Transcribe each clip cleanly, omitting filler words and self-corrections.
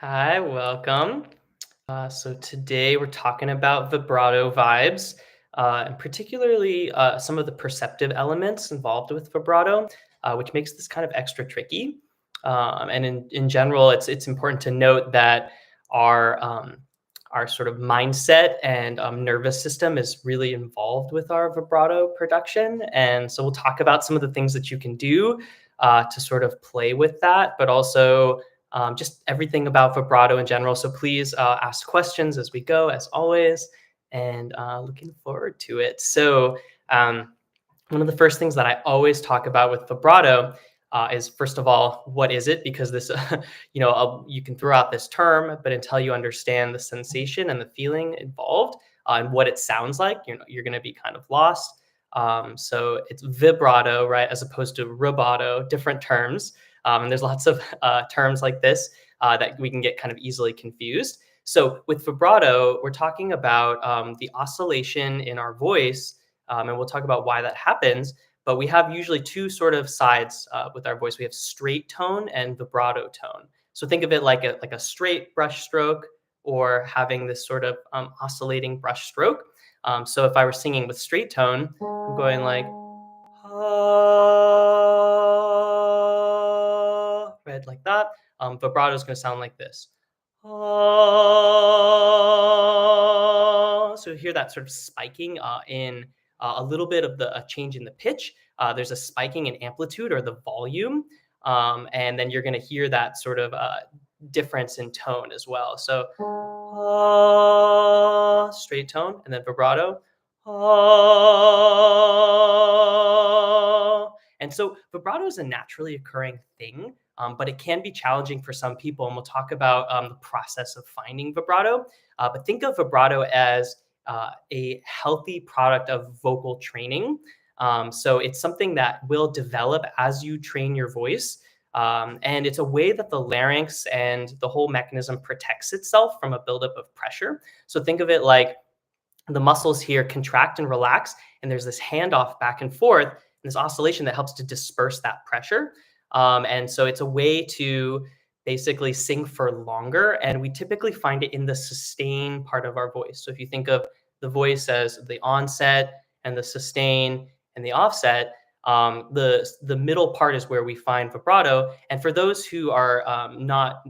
Hi, welcome. So today we're talking about vibrato vibes, and particularly some of the perceptive elements involved with vibrato, which makes this kind of extra tricky. And in general, it's important to note that our um, our sort of mindset and nervous system is really involved with our vibrato production. And so we'll talk about some of the things that you can do to sort of play with that, but also just everything about vibrato in general. So please ask questions as we go, as always, and looking forward to it. So, one of the first things that I always talk about with vibrato is, first of all, what is it? Because this, you can throw out this term, but until you understand the sensation and the feeling involved and what it sounds like, you're going to be kind of lost. So it's vibrato, right, as opposed to rubato, different terms. And there's lots of terms like this that we can get kind of easily confused. So with vibrato, we're talking about the oscillation in our voice, and we'll talk about why that happens. But we have usually two sort of sides with our voice. We have straight tone and vibrato tone. So think of it like a straight brush stroke, or having this sort of oscillating brush stroke. So if I were singing with straight tone, I'm going like ah, right, like that. Vibrato is going to sound like this. Ah. So you hear that sort of spiking in a little bit of the a change in the pitch. There's a spiking in amplitude or the volume, and then you're going to hear that sort of difference in tone as well. So straight tone, and then vibrato. And so vibrato is a naturally occurring thing, but it can be challenging for some people. And we'll talk about the process of finding vibrato. But think of vibrato as a healthy product of vocal training. So it's something that will develop as you train your voice. And it's a way that the larynx and the whole mechanism protects itself from a buildup of pressure. So think of it like the muscles here contract and relax, and there's this handoff back and forth, and this oscillation that helps to disperse that pressure. And so it's a way to basically sing for longer, and we typically find it in the sustain part of our voice. So if you think of the voice as the onset and the sustain and the offset, the middle part is where we find vibrato. And for those who are not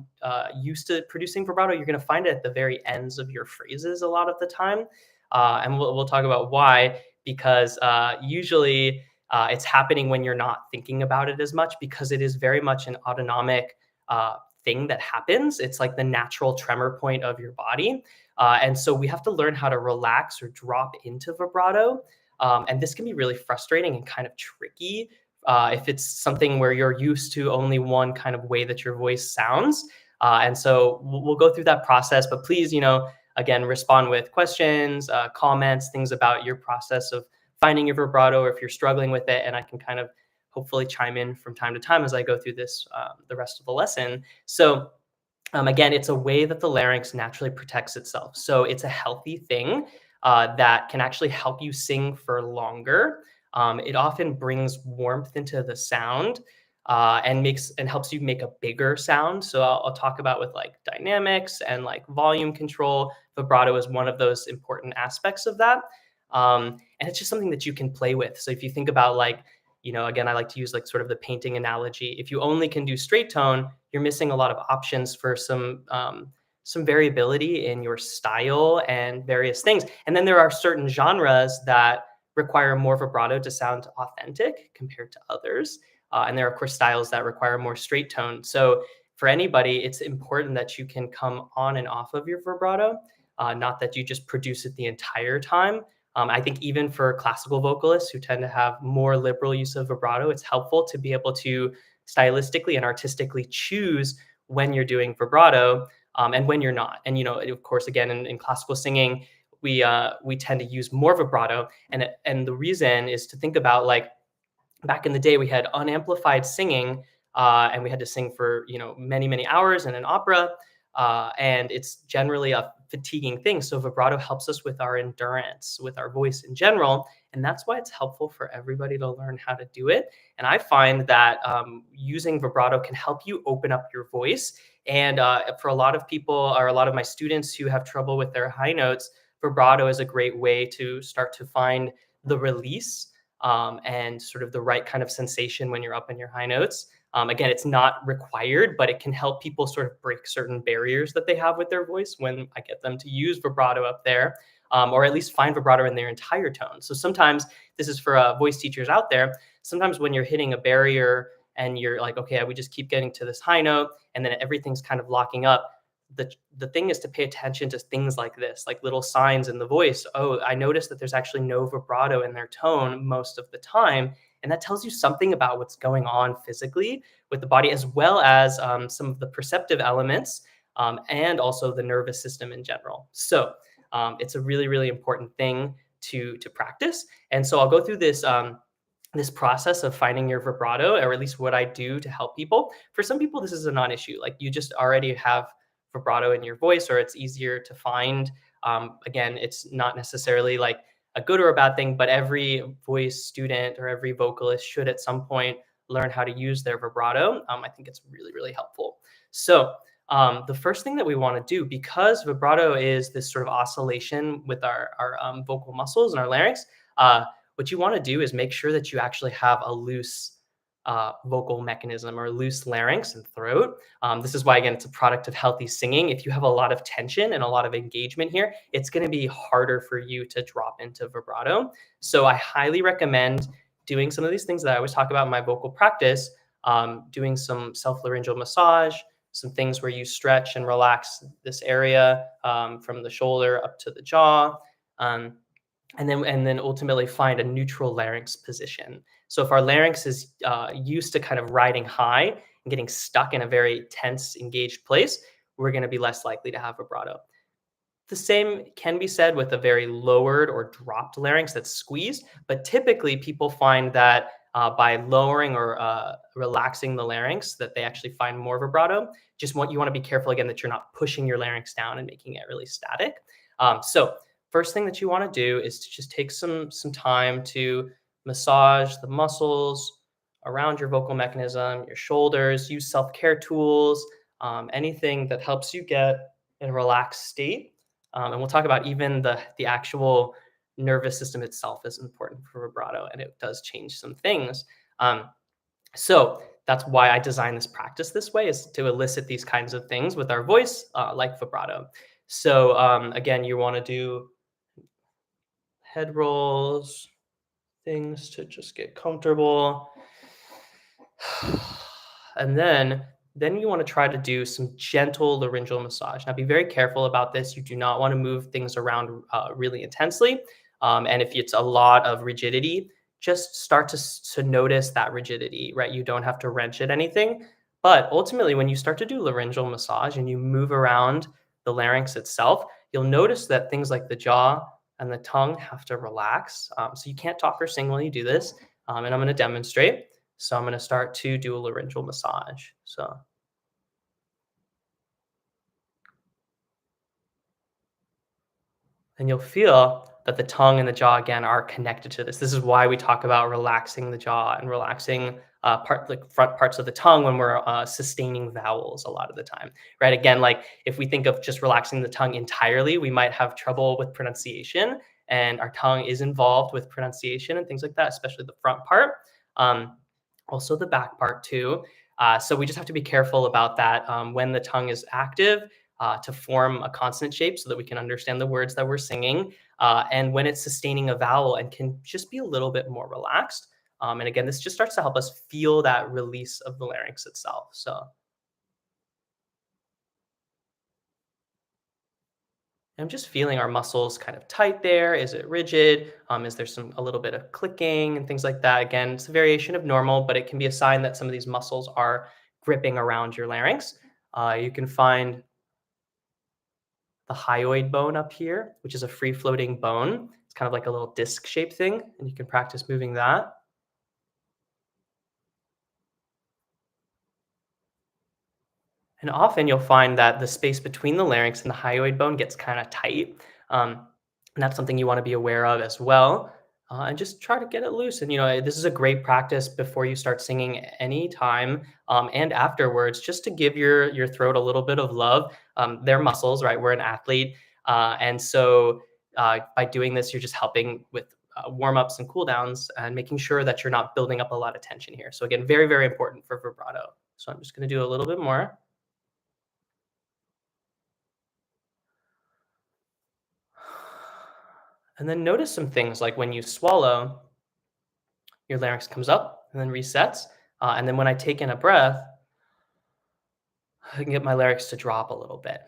used to producing vibrato, you're going to find it at the very ends of your phrases a lot of the time. And we'll talk about why, because usually it's happening when you're not thinking about it as much, because it is very much an autonomic thing that happens. It's like the natural tremor point of your body. And so we have to learn how to relax or drop into vibrato. And this can be really frustrating and kind of tricky if it's something where you're used to only one kind of way that your voice sounds. And so we'll go through that process, but please, again, respond with questions, comments, things about your process of finding your vibrato, or if you're struggling with it. And I can kind of hopefully chime in from time to time as I go through this, the rest of the lesson. So again, it's a way that the larynx naturally protects itself. So it's a healthy thing that can actually help you sing for longer. It often brings warmth into the sound and helps you make a bigger sound. So I'll talk about with like dynamics and like volume control. Vibrato is one of those important aspects of that. And it's just something that you can play with. So if you think about like, again, I like to use like sort of the painting analogy. If you only can do straight tone, you're missing a lot of options for some variability in your style and various things. And then there are certain genres that require more vibrato to sound authentic compared to others. And there are, of course, styles that require more straight tone. So for anybody, it's important that you can come on and off of your vibrato, not that you just produce it the entire time. I think even for classical vocalists who tend to have more liberal use of vibrato, it's helpful to be able to stylistically and artistically choose when you're doing vibrato and when you're not. And of course, again, in classical singing, we tend to use more vibrato, and the reason is to think about like back in the day we had unamplified singing, and we had to sing for many hours in an opera, and it's generally a fatiguing thing. So vibrato helps us with our endurance, with our voice in general, And that's why it's helpful for everybody to learn how to do it. And I find that using vibrato can help you open up your voice. And for a lot of people, or a lot of my students who have trouble with their high notes, vibrato is a great way to start to find the release and sort of the right kind of sensation when you're up in your high notes. Again, it's not required, but it can help people sort of break certain barriers that they have with their voice when I get them to use vibrato up there, or at least find vibrato in their entire tone. So sometimes this is for voice teachers out there. Sometimes when you're hitting a barrier and you're like, okay, we just keep getting to this high note, and then everything's kind of locking up. The thing is to pay attention to things like this, like little signs in the voice. Oh, I noticed that there's actually no vibrato in their tone most of the time, and that tells you something about what's going on physically with the body, as well as some of the perceptive elements and also the nervous system in general. So it's a really, really important thing to practice. And so I'll go through this process of finding your vibrato, or at least what I do to help people. For some people, this is a non-issue. Like you just already have vibrato in your voice, or it's easier to find. Again, it's not necessarily like a good or a bad thing, but every voice student or every vocalist should at some point learn how to use their vibrato. I think it's really, really helpful. So the first thing that we want to do, because vibrato is this sort of oscillation with our vocal muscles and our larynx, what you want to do is make sure that you actually have a loose vocal mechanism or loose larynx and throat. This is why, again, it's a product of healthy singing. If you have a lot of tension and a lot of engagement here, it's going to be harder for you to drop into vibrato. So I highly recommend doing some of these things that I always talk about in my vocal practice, doing some self-laryngeal massage, some things where you stretch and relax this area from the shoulder up to the jaw. Um, and then ultimately find a neutral larynx position. So if our larynx is used to kind of riding high and getting stuck in a very tense, engaged place, we're going to be less likely to have vibrato. The same can be said with a very lowered or dropped larynx that's squeezed, but typically people find that by lowering or relaxing the larynx, that they actually find more vibrato. You want to be careful again that you're not pushing your larynx down and making it really static. So first thing that you want to do is to just take some time to massage the muscles around your vocal mechanism, your shoulders. Use self-care tools, anything that helps you get in a relaxed state. And we'll talk about even the actual nervous system itself is important for vibrato, and it does change some things. Um, so that's why I designed this practice this way, is to elicit these kinds of things with our voice, like vibrato. So again, you want to do head rolls, things to just get comfortable. And then you want to try to do some gentle laryngeal massage. Now, be very careful about this. You do not want to move things around really intensely. And if it's a lot of rigidity, just start to notice that rigidity, right? You don't have to wrench at anything. But ultimately, when you start to do laryngeal massage and you move around the larynx itself, you'll notice that things like the jaw and the tongue have to relax. So you can't talk or sing while you do this. And I'm going to demonstrate. So I'm going to start to do a laryngeal massage. So, and you'll feel that the tongue and the jaw again are connected to this. This is why we talk about relaxing the jaw and relaxing like front parts of the tongue when we're sustaining vowels a lot of the time, right? Again, like if we think of just relaxing the tongue entirely, we might have trouble with pronunciation, and our tongue is involved with pronunciation and things like that, especially the front part. Also the back part too. So we just have to be careful about that when the tongue is active, to form a consonant shape so that we can understand the words that we're singing. And when it's sustaining a vowel and can just be a little bit more relaxed. And again, this just starts to help us feel that release of the larynx itself. So I'm just feeling our muscles kind of tight there. Is it rigid? Is there a little bit of clicking and things like that? Again, it's a variation of normal, but it can be a sign that some of these muscles are gripping around your larynx. You can find the hyoid bone up here, which is a free floating bone. It's kind of like a little disc shaped thing, and you can practice moving that. And often you'll find that the space between the larynx and the hyoid bone gets kind of tight. And that's something you want to be aware of as well. and just try to get it loose. And this is a great practice before you start singing anytime, and afterwards, just to give your throat a little bit of love. They're muscles, right? We're an athlete, and so by doing this, you're just helping with warm ups and cool downs, and making sure that you're not building up a lot of tension here. So again, very very important for vibrato. So I'm just going to do a little bit more, and then notice some things like when you swallow, your larynx comes up and then resets. And then when I take in a breath, I can get my larynx to drop a little bit,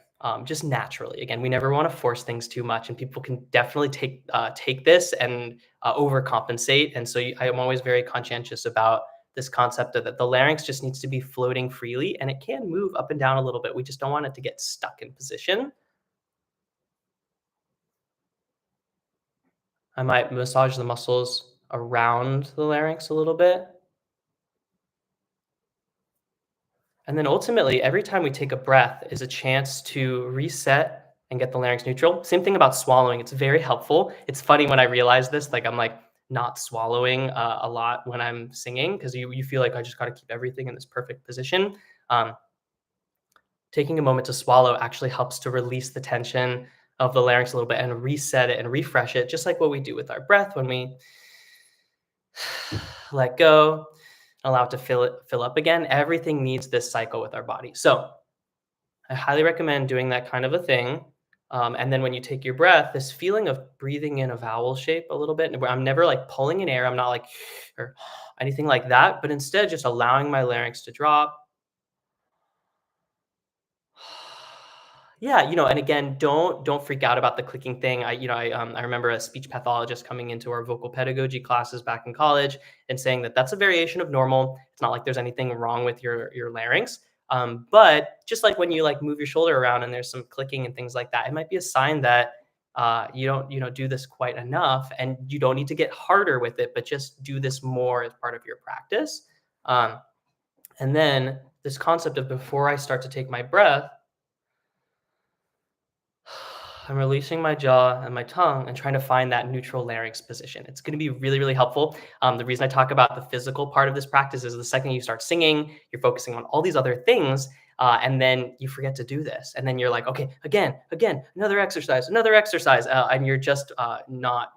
just naturally. Again, we never want to force things too much, and people can definitely take this and overcompensate. And so I am always very conscientious about this concept of that the larynx just needs to be floating freely, and it can move up and down a little bit. We just don't want it to get stuck in position. I might massage the muscles around the larynx a little bit. And then ultimately, every time we take a breath is a chance to reset and get the larynx neutral. Same thing about swallowing. It's very helpful. It's funny when I realize this, like I'm like not swallowing a lot when I'm singing because you feel like I just got to keep everything in this perfect position. Um, Taking a moment to swallow actually helps to release the tension of the larynx a little bit and reset it and refresh it, just like what we do with our breath when we let go, allow it to fill up again. Everything needs this cycle with our body. So I highly recommend doing that kind of a thing. And then when you take your breath, this feeling of breathing in a vowel shape a little bit, where I'm never like pulling in air, I'm not like or anything like that, but instead just allowing my larynx to drop. Yeah, and again, don't freak out about the clicking thing. I remember a speech pathologist coming into our vocal pedagogy classes back in college and saying that that's a variation of normal. It's not like there's anything wrong with your larynx. But just like when you like move your shoulder around and there's some clicking and things like that, it might be a sign that you don't do this quite enough, and you don't need to get harder with it, but just do this more as part of your practice. Um, and then this concept of before I start to take my breath, I'm releasing my jaw and my tongue and trying to find that neutral larynx position. It's going to be really, really helpful. The reason I talk about the physical part of this practice is the second you start singing, you're focusing on all these other things, and then you forget to do this. And then you're like, okay, again, another exercise. And you're just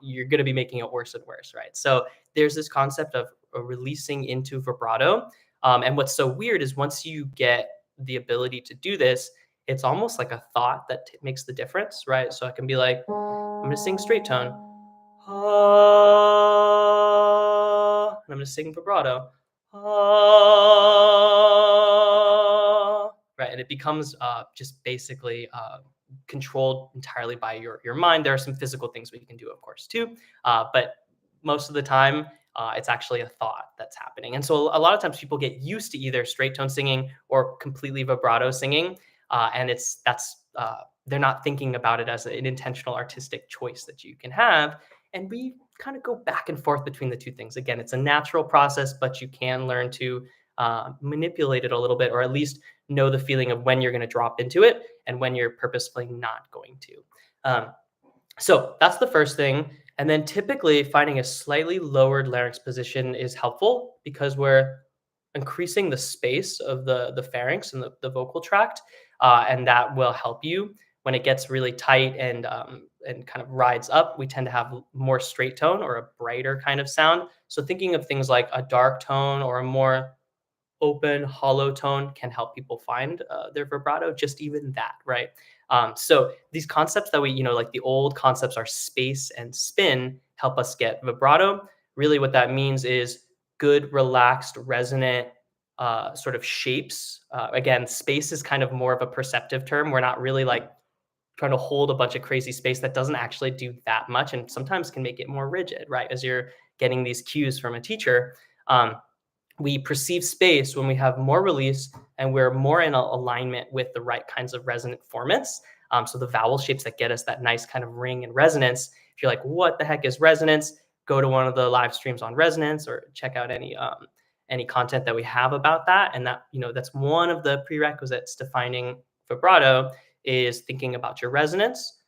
you're going to be making it worse and worse, right? So there's this concept of releasing into vibrato. And what's so weird is once you get the ability to do this, it's almost like a thought that makes the difference, right? So I can be like, I'm going to sing straight tone. Ah, and I'm going to sing vibrato. Ah, right. And it becomes just basically controlled entirely by your mind. There are some physical things we can do, of course, too. But most of the time, it's actually a thought that's happening. And so a lot of times people get used to either straight tone singing or completely vibrato singing, and they're not thinking about it as an intentional artistic choice that you can have. And we kind of go back and forth between the two things. Again, it's a natural process, but you can learn to manipulate it a little bit, or at least know the feeling of when you're going to drop into it and when you're purposefully not going to. So that's the first thing. And then typically finding a slightly lowered larynx position is helpful because we're increasing the space of the pharynx and the vocal tract, and that will help you when it gets really tight and kind of rides up. We tend to have more straight tone or a brighter kind of sound. So thinking of things like a dark tone or a more open, hollow tone can help people find their vibrato, just even that, right? So these concepts that like the old concepts are space and spin, help us get vibrato. Really what that means is good, relaxed, resonant sort of shapes. Again, space is kind of more of a perceptive term. We're not really like trying to hold a bunch of crazy space that doesn't actually do that much, and sometimes can make it more rigid, right? As you're getting these cues from a teacher. We perceive space when we have more release and we're more in alignment with the right kinds of resonant formants. So the vowel shapes that get us that nice kind of ring and resonance. If you're like, what the heck is resonance? Go to one of the live streams on resonance or check out any content that we have about that. And that's one of the prerequisites to finding vibrato, is thinking about your resonance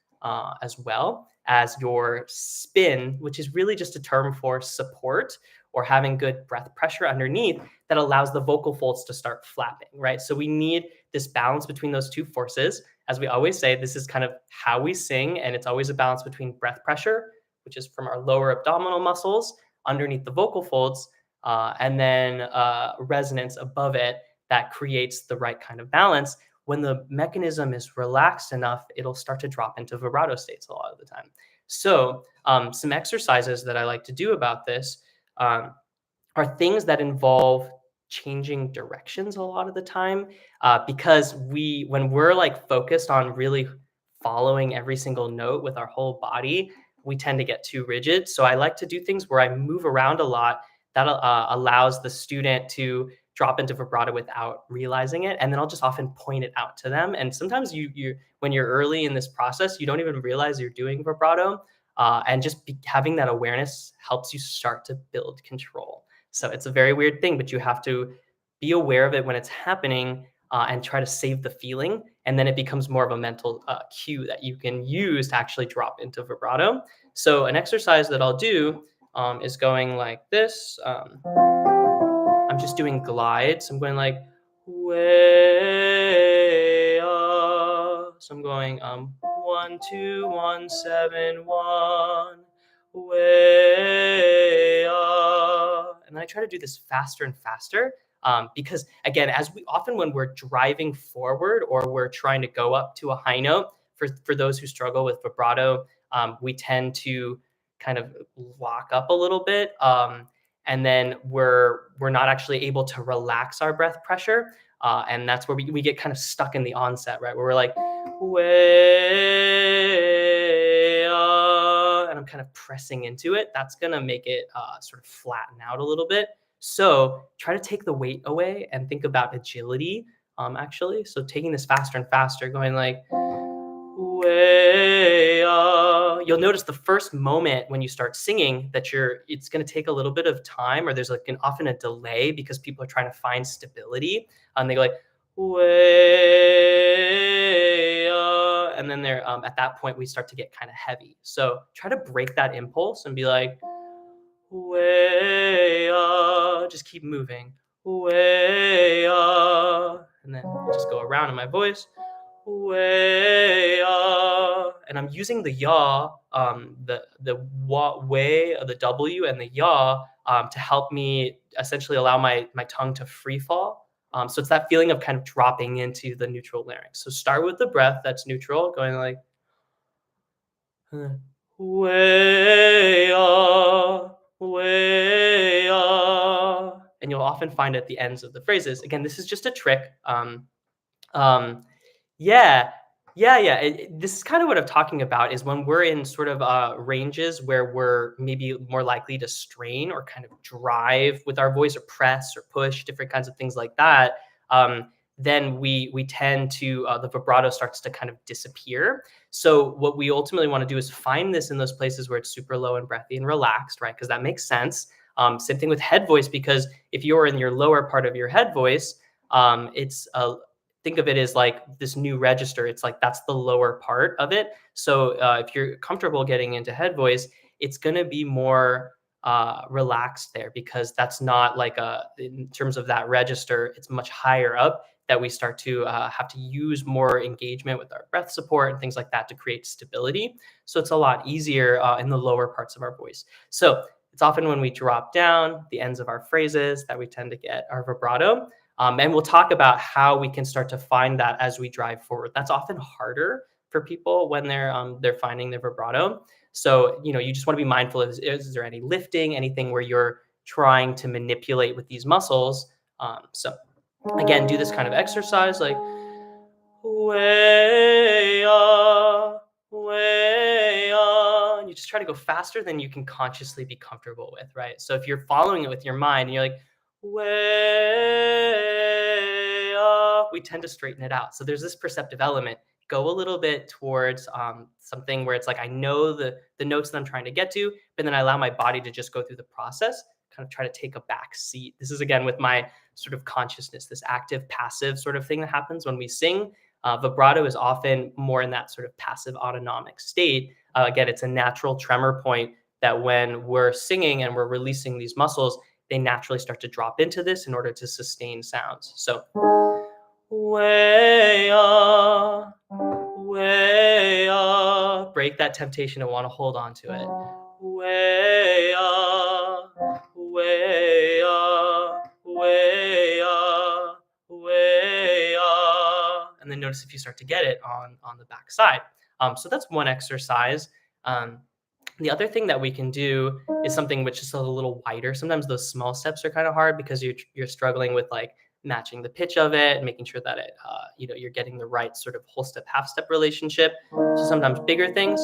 as well. as your spin, which is really just a term for support or having good breath pressure underneath that allows the vocal folds to start flapping, right? So we need this balance between those two forces. As we always say, this is kind of how we sing, and it's always a balance between breath pressure, which is from our lower abdominal muscles underneath the vocal folds, and then resonance above it that creates the right kind of balance. When the mechanism is relaxed enough, it'll start to drop into vibrato states a lot of the time. So, some exercises that I like to do about this um, are things that involve changing directions a lot of the time, because when we're like focused on really following every single note with our whole body, we tend to get too rigid. So I like to do things where I move around a lot. That allows the student to drop into vibrato without realizing it, and then I'll just often point it out to them. And sometimes you when you're early in this process, you don't even realize you're doing vibrato, and just having that awareness helps you start to build control. So it's a very weird thing, but you have to be aware of it when it's happening, and try to save the feeling. And then it becomes more of a mental cue that you can use to actually drop into vibrato. So an exercise that I'll do is going like this. I'm just doing glides. I'm going like way up. So I'm going 1 2 1 7 1 way up, and then I try to do this faster and faster. Because again, as we often when we're driving forward or we're trying to go up to a high note, for those who struggle with vibrato, we tend to kind of lock up a little bit. And then we're not actually able to relax our breath pressure, and that's where we get kind of stuck in the onset, right, where we're like way and I'm kind of pressing into it. That's going to make it sort of flatten out a little bit. So try to take the weight away and think about agility, actually. So taking this faster and faster, going like way you'll notice the first moment when you start singing that it's going to take a little bit of time, or there's like often a delay because people are trying to find stability, and they go like way and then they're at that point we start to get kind of heavy. So try to break that impulse and be like way just keep moving way and then just go around in my voice way and I'm using the yaw, the way of the W and the yaw, to help me essentially allow my tongue to free fall. So it's that feeling of kind of dropping into the neutral larynx. So start with the breath that's neutral, going like way way and you'll often find at the ends of the phrases. Again, this is just a trick. Um, yeah. Yeah. This is kind of what I'm talking about is when we're in sort of ranges where we're maybe more likely to strain or kind of drive with our voice or press or push, different kinds of things like that. Then we tend to, the vibrato starts to kind of disappear. So what we ultimately want to do is find this in those places where it's super low and breathy and relaxed, right? Because that makes sense. Same thing with head voice, because if you're in your lower part of your head voice, it's a think of it as like this new register. It's like that's the lower part of it. So if you're comfortable getting into head voice, it's going to be more relaxed there, because that's not like in terms of that register, it's much higher up that we start to have to use more engagement with our breath support and things like that to create stability. So it's a lot easier in the lower parts of our voice. So it's often when we drop down the ends of our phrases that we tend to get our vibrato. And we'll talk about how we can start to find that as we drive forward. That's often harder for people when they're finding their vibrato. So you just want to be mindful of is there any lifting, anything where you're trying to manipulate with these muscles. So again, do this kind of exercise like way way on. You just try to go faster than you can consciously be comfortable with, right? So if you're following it with your mind and you're like way we tend to straighten it out. So there's this perceptive element. Go a little bit towards something where it's like I know the notes that I'm trying to get to, but then I allow my body to just go through the process, kind of try to take a back seat. This is again with my sort of consciousness, this active passive sort of thing that happens when we sing. Vibrato is often more in that sort of passive autonomic state. Again, it's a natural tremor point that when we're singing and we're releasing these muscles, they naturally start to drop into this in order to sustain sounds. So, way up, way up. Break that temptation to want to hold on to it. Way up, way up, way up, way up. And then notice if you start to get it on the back side. So that's one exercise. Um, the other thing that we can do is something which is a little wider. Sometimes those small steps are kind of hard because you're struggling with like matching the pitch of it and making sure that it you're getting the right sort of whole step half step relationship. So sometimes bigger things.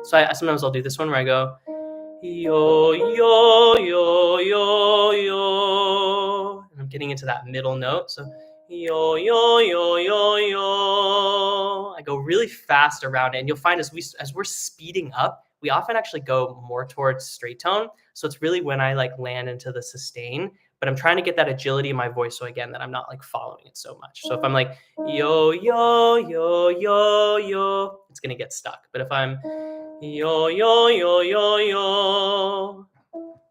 So sometimes I'll do this one where I go yo yo yo yo yo, and I'm getting into that middle note. So yo yo yo yo yo. I go really fast around it, and you'll find as we're speeding up, we often actually go more towards straight tone. So it's really when I like land into the sustain, but I'm trying to get that agility in my voice. So again, that I'm not like following it so much. So if I'm like yo yo yo yo yo, it's gonna get stuck. But if I'm yo yo yo yo yo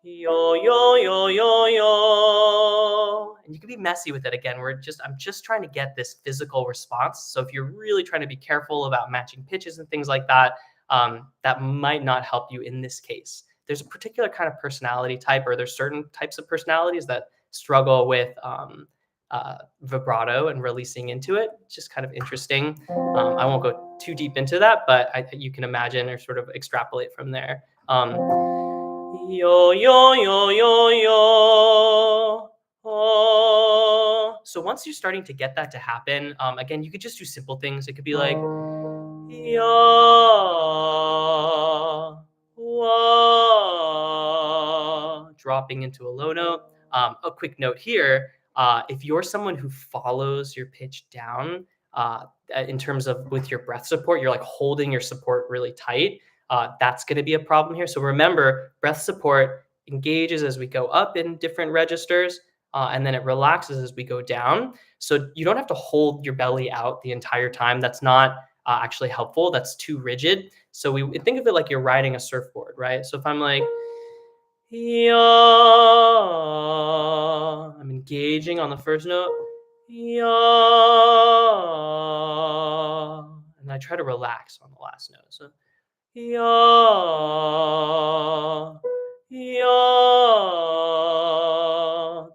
yo yo yo yo yo, and you can be messy with it. Again, I'm just trying to get this physical response. So if you're really trying to be careful about matching pitches and things like that, that might not help you in this case. There's a particular kind of personality type, or there's certain types of personalities that struggle with vibrato and releasing into it. It's just kind of interesting. I won't go too deep into that, but you can imagine or sort of extrapolate from there. Yo yo yo yo yo. Oh. So once you're starting to get that to happen, again, you could just do simple things. It could be like ya, wah, dropping into a low note. A quick note here, if you're someone who follows your pitch down in terms of with your breath support, you're like holding your support really tight. That's going to be a problem here. So remember, breath support engages as we go up in different registers, and then it relaxes as we go down. So you don't have to hold your belly out the entire time. That's not actually helpful. That's too rigid. So we think of it like you're riding a surfboard, right? So if I'm like, yeah, I'm engaging on the first note, yeah, and I try to relax on the last note. So yeah, yeah.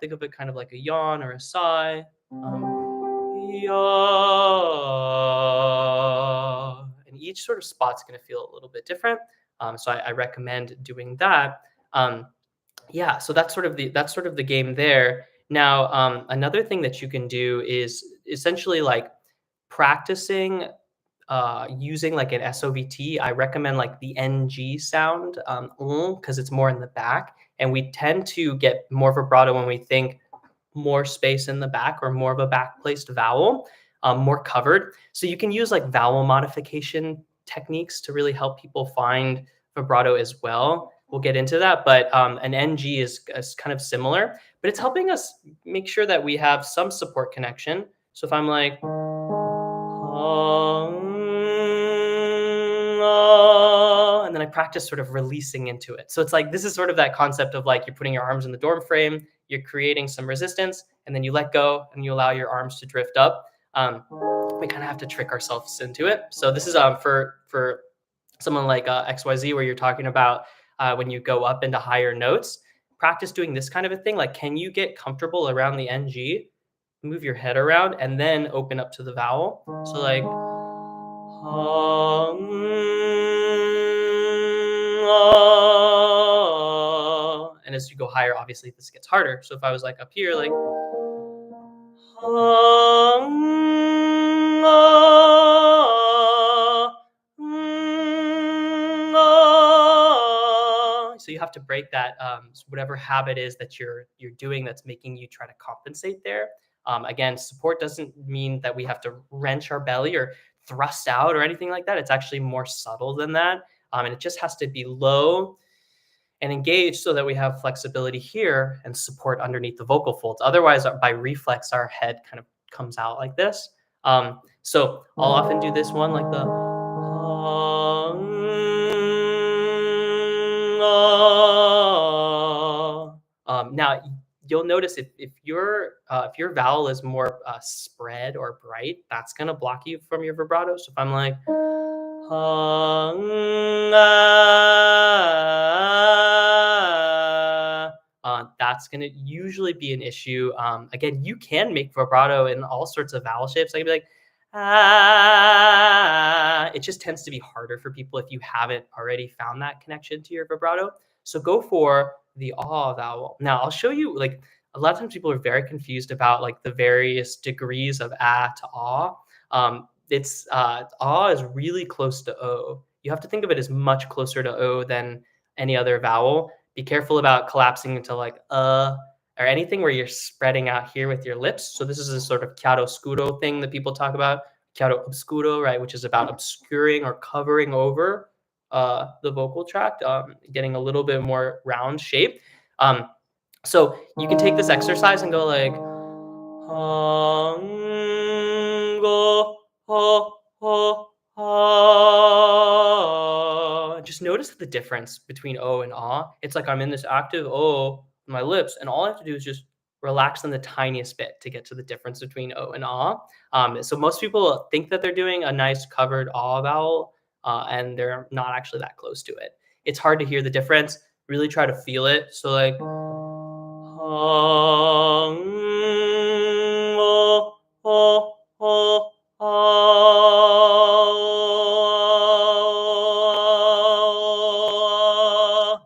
Think of it kind of like a yawn or a sigh. Yeah. And each sort of spot's going to feel a little bit different. So I recommend doing that. Yeah, so that's sort of the game there. Now, another thing that you can do is essentially like practicing using like an SOVT. I recommend like the NG sound because it's more in the back, and we tend to get more vibrato when we think more space in the back or more of a back placed vowel, more covered. So you can use like vowel modification techniques to really help people find vibrato as well. We'll get into that, but an NG is kind of similar, but it's helping us make sure that we have some support connection. So if I'm like, and then I practice sort of releasing into it. So it's like, this is sort of that concept of like, you're putting your arms in the dorm frame, you're creating some resistance, and then you let go and you allow your arms to drift up. We kind of have to trick ourselves into it. So this is for someone like XYZ, where you're talking about when you go up into higher notes, practice doing this kind of a thing. Like, can you get comfortable around the NG, move your head around, and then open up to the vowel? So like, and as you go higher, obviously this gets harder. So if I was like up here, like, so you have to break that whatever habit is that you're doing that's making you try to compensate there. Again, support doesn't mean that we have to wrench our belly or thrust out or anything like that. It's actually more subtle than that. And it just has to be low and engaged so that we have flexibility here and support underneath the vocal folds. Otherwise, by reflex, our head kind of comes out like this. So I'll often do this one like the now you'll notice if your vowel is more spread or bright, that's gonna block you from your vibrato. So if I'm like that's going to usually be an issue. Again, you can make vibrato in all sorts of vowel shapes. I can be like, ah. It just tends to be harder for people if you haven't already found that connection to your vibrato. So go for the ah vowel. Now, I'll show you like a lot of times people are very confused about like the various degrees of ah to ah. It's ah is really close to o. You have to think of it as much closer to o than any other vowel. Be careful about collapsing into like or anything where you're spreading out here with your lips. So this is a sort of chiaroscuro thing that people talk about, chiaro obscuro, right, which is about obscuring or covering over the vocal tract, getting a little bit more round shape. So you can take this exercise and go like Hango, ho, ho, ha. Just notice the difference between O and ah. It's like I'm in this active O with my lips, and all I have to do is just relax them the tiniest bit to get to the difference between O and ah. So most people think that they're doing a nice covered ah vowel, and they're not actually that close to it. It's hard to hear the difference. Really try to feel it. So like Hango, ho, ho, ah.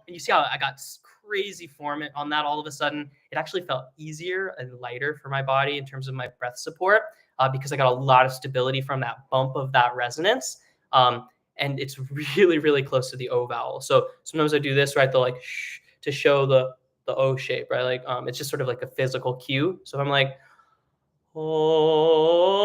And you see how I got crazy form on that all of a sudden? It actually felt easier and lighter for my body in terms of my breath support because I got a lot of stability from that bump of that resonance. And it's really, really close to the O vowel. So sometimes I do this, right? The like shh to show the O shape, right? Like it's just sort of like a physical cue. So if I'm like, oh,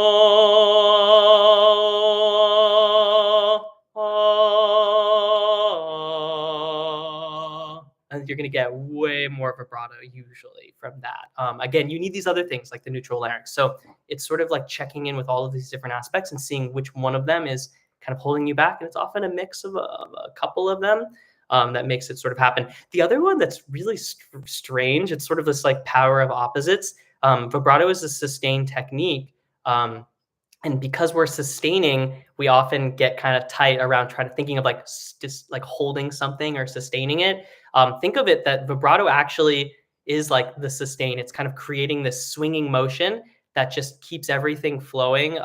and you're going to get way more vibrato usually from that. Again, you need these other things like the neutral larynx. So it's sort of like checking in with all of these different aspects and seeing which one of them is kind of holding you back. And it's often a mix of a couple of them. That makes it sort of happen. The other one that's really strange, it's sort of this like power of opposites. Vibrato is a sustained technique. And because we're sustaining, we often get kind of tight around trying to thinking of like like holding something or sustaining it. Think of it that vibrato actually is like the sustain. It's kind of creating this swinging motion that just keeps everything flowing.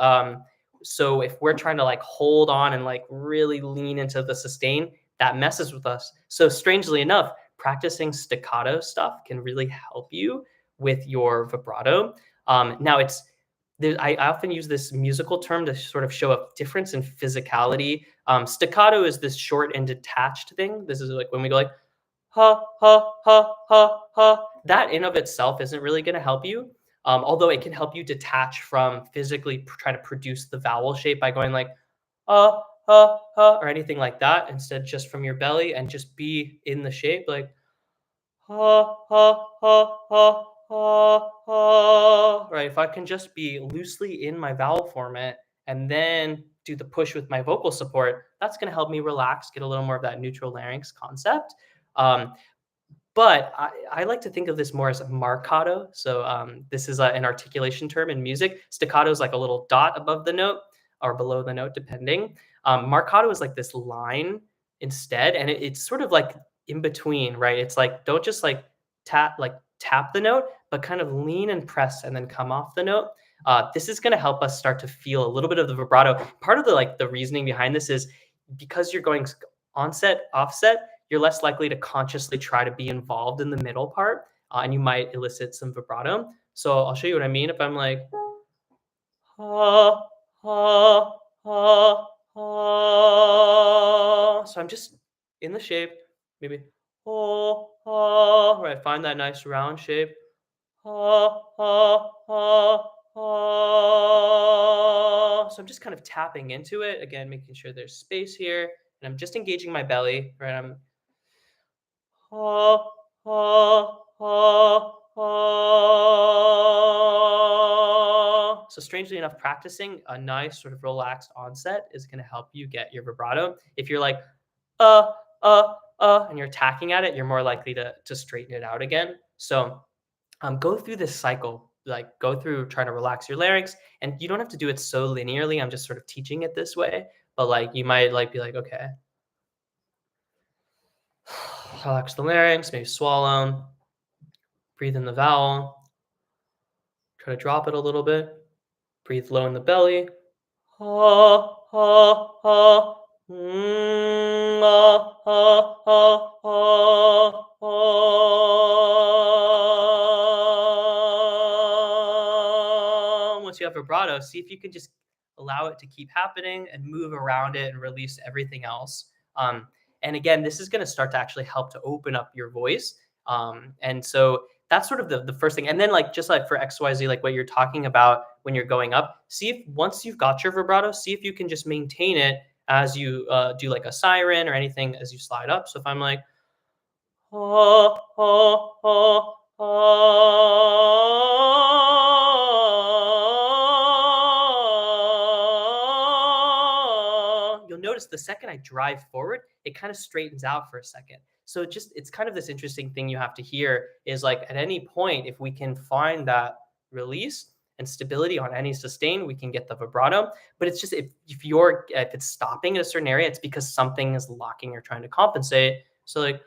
So if we're trying to like hold on and like really lean into the sustain, that messes with us. So strangely enough, practicing staccato stuff can really help you with your vibrato. Now I often use this musical term to sort of show a difference in physicality. Staccato is this short and detached thing. This is like when we go like ha ha ha ha ha. That in of itself isn't really going to help you. Although it can help you detach from physically trying to produce the vowel shape by going like or anything like that. Instead, just from your belly and just be in the shape like ha ha ha ha ha ha. Right. If I can just be loosely in my vowel format and then do the push with my vocal support, that's going to help me relax, get a little more of that neutral larynx concept. Um, but I like to think of this more as a marcato. So this is an articulation term in music. Staccato is like a little dot above the note or below the note, depending. Marcato is like this line instead, and it's sort of like in between, right? It's like don't just like tap the note, but kind of lean and press and then come off the note. This is going to help us start to feel a little bit of the vibrato. Part of the reasoning behind this is because you're going onset, offset, you're less likely to consciously try to be involved in the middle part, and you might elicit some vibrato. So I'll show you what I mean. If I'm like, ha, ha, ha, ha. So I'm just in the shape, maybe, oh, ha, right? Find that nice round shape. Ha, ha, ha, ha. So I'm just kind of tapping into it again, making sure there's space here, and I'm just engaging my belly, right? I'm ha, ha, ha, ha. So strangely enough, practicing a nice sort of relaxed onset is going to help you get your vibrato. If you're like uh and you're attacking at it, you're more likely to straighten it out again. So go through this cycle, like go through trying to relax your larynx, and you don't have to do it so linearly. I'm just sort of teaching it this way, but like you might like be like, okay, relax the larynx, maybe swallow, breathe in the vowel, try to drop it a little bit, breathe low in the belly. Ha, ha, ha. Ah, ah, ah, ah, ah. Once you have vibrato, see if you can just allow it to keep happening and move around it and release everything else. And again, this is going to start to actually help to open up your voice. And so that's sort of the first thing. And then like just like for XYZ, like what you're talking about when you're going up, see if once you've got your vibrato, see if you can just maintain it as you do like a siren or anything as you slide up. So if I'm like, ah, ah, ah, ah, you'll notice the second I drive forward, it kind of straightens out for a second. So it's kind of this interesting thing you have to hear is like at any point, if we can find that release and stability on any sustain, we can get the vibrato. But it's just if it's stopping in a certain area, it's because something is locking or trying to compensate. So like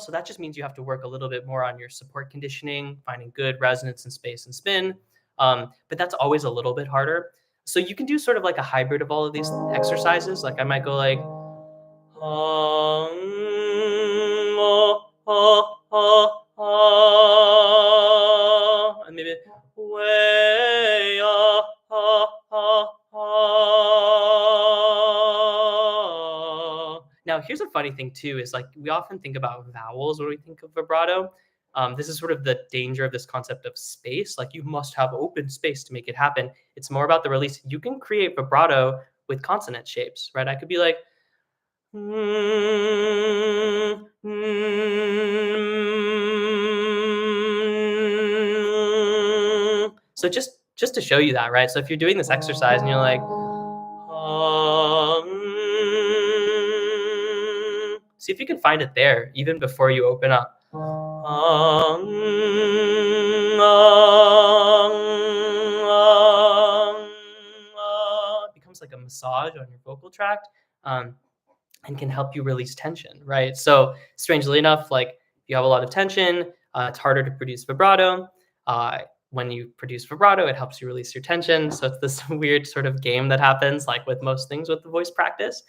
so that just means you have to work a little bit more on your support conditioning, finding good resonance and space and spin. But that's always a little bit harder. So you can do sort of like a hybrid of all of these exercises. Like I might go like, and maybe way, now, here's a funny thing too: is like we often think about vowels when we think of vibrato. This is sort of the danger of this concept of space. Like you must have open space to make it happen. It's more about the release. You can create vibrato with consonant shapes, right? I could be like, mm, mm. So just to show you that, right? So if you're doing this exercise and you're like, see if you can find it there even before you open up. It becomes like a massage on your vocal tract. And can help you release tension, right? So strangely enough, like if you have a lot of tension, it's harder to produce vibrato. When you produce vibrato, it helps you release your tension. So it's this weird sort of game that happens, like with most things with the voice practice.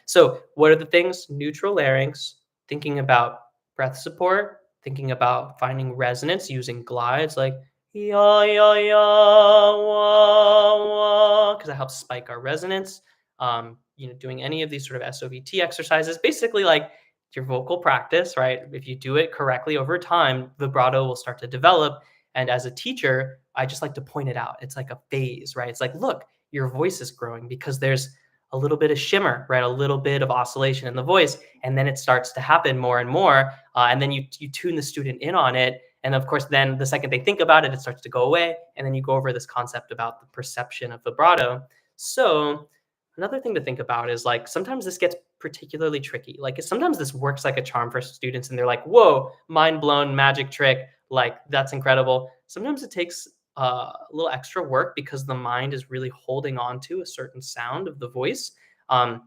So what are the things? Neutral larynx, thinking about breath support, thinking about finding resonance using glides like ya ya ya wah wah, because that helps spike our resonance. Doing any of these sort of SOVT exercises, basically like your vocal practice, right? If you do it correctly over time, vibrato will start to develop. And as a teacher, I just like to point it out. It's like a phase, right? It's like, look, your voice is growing because there's a little bit of shimmer, right? A little bit of oscillation in the voice, and then it starts to happen more and more. And then you tune the student in on it. And of course, then the second they think about it, it starts to go away. And then you go over this concept about the perception of vibrato. So another thing to think about is like sometimes this gets particularly tricky. Like sometimes this works like a charm for students and they're like, whoa, mind blown, magic trick. Like that's incredible. Sometimes it takes a little extra work because the mind is really holding on to a certain sound of the voice. And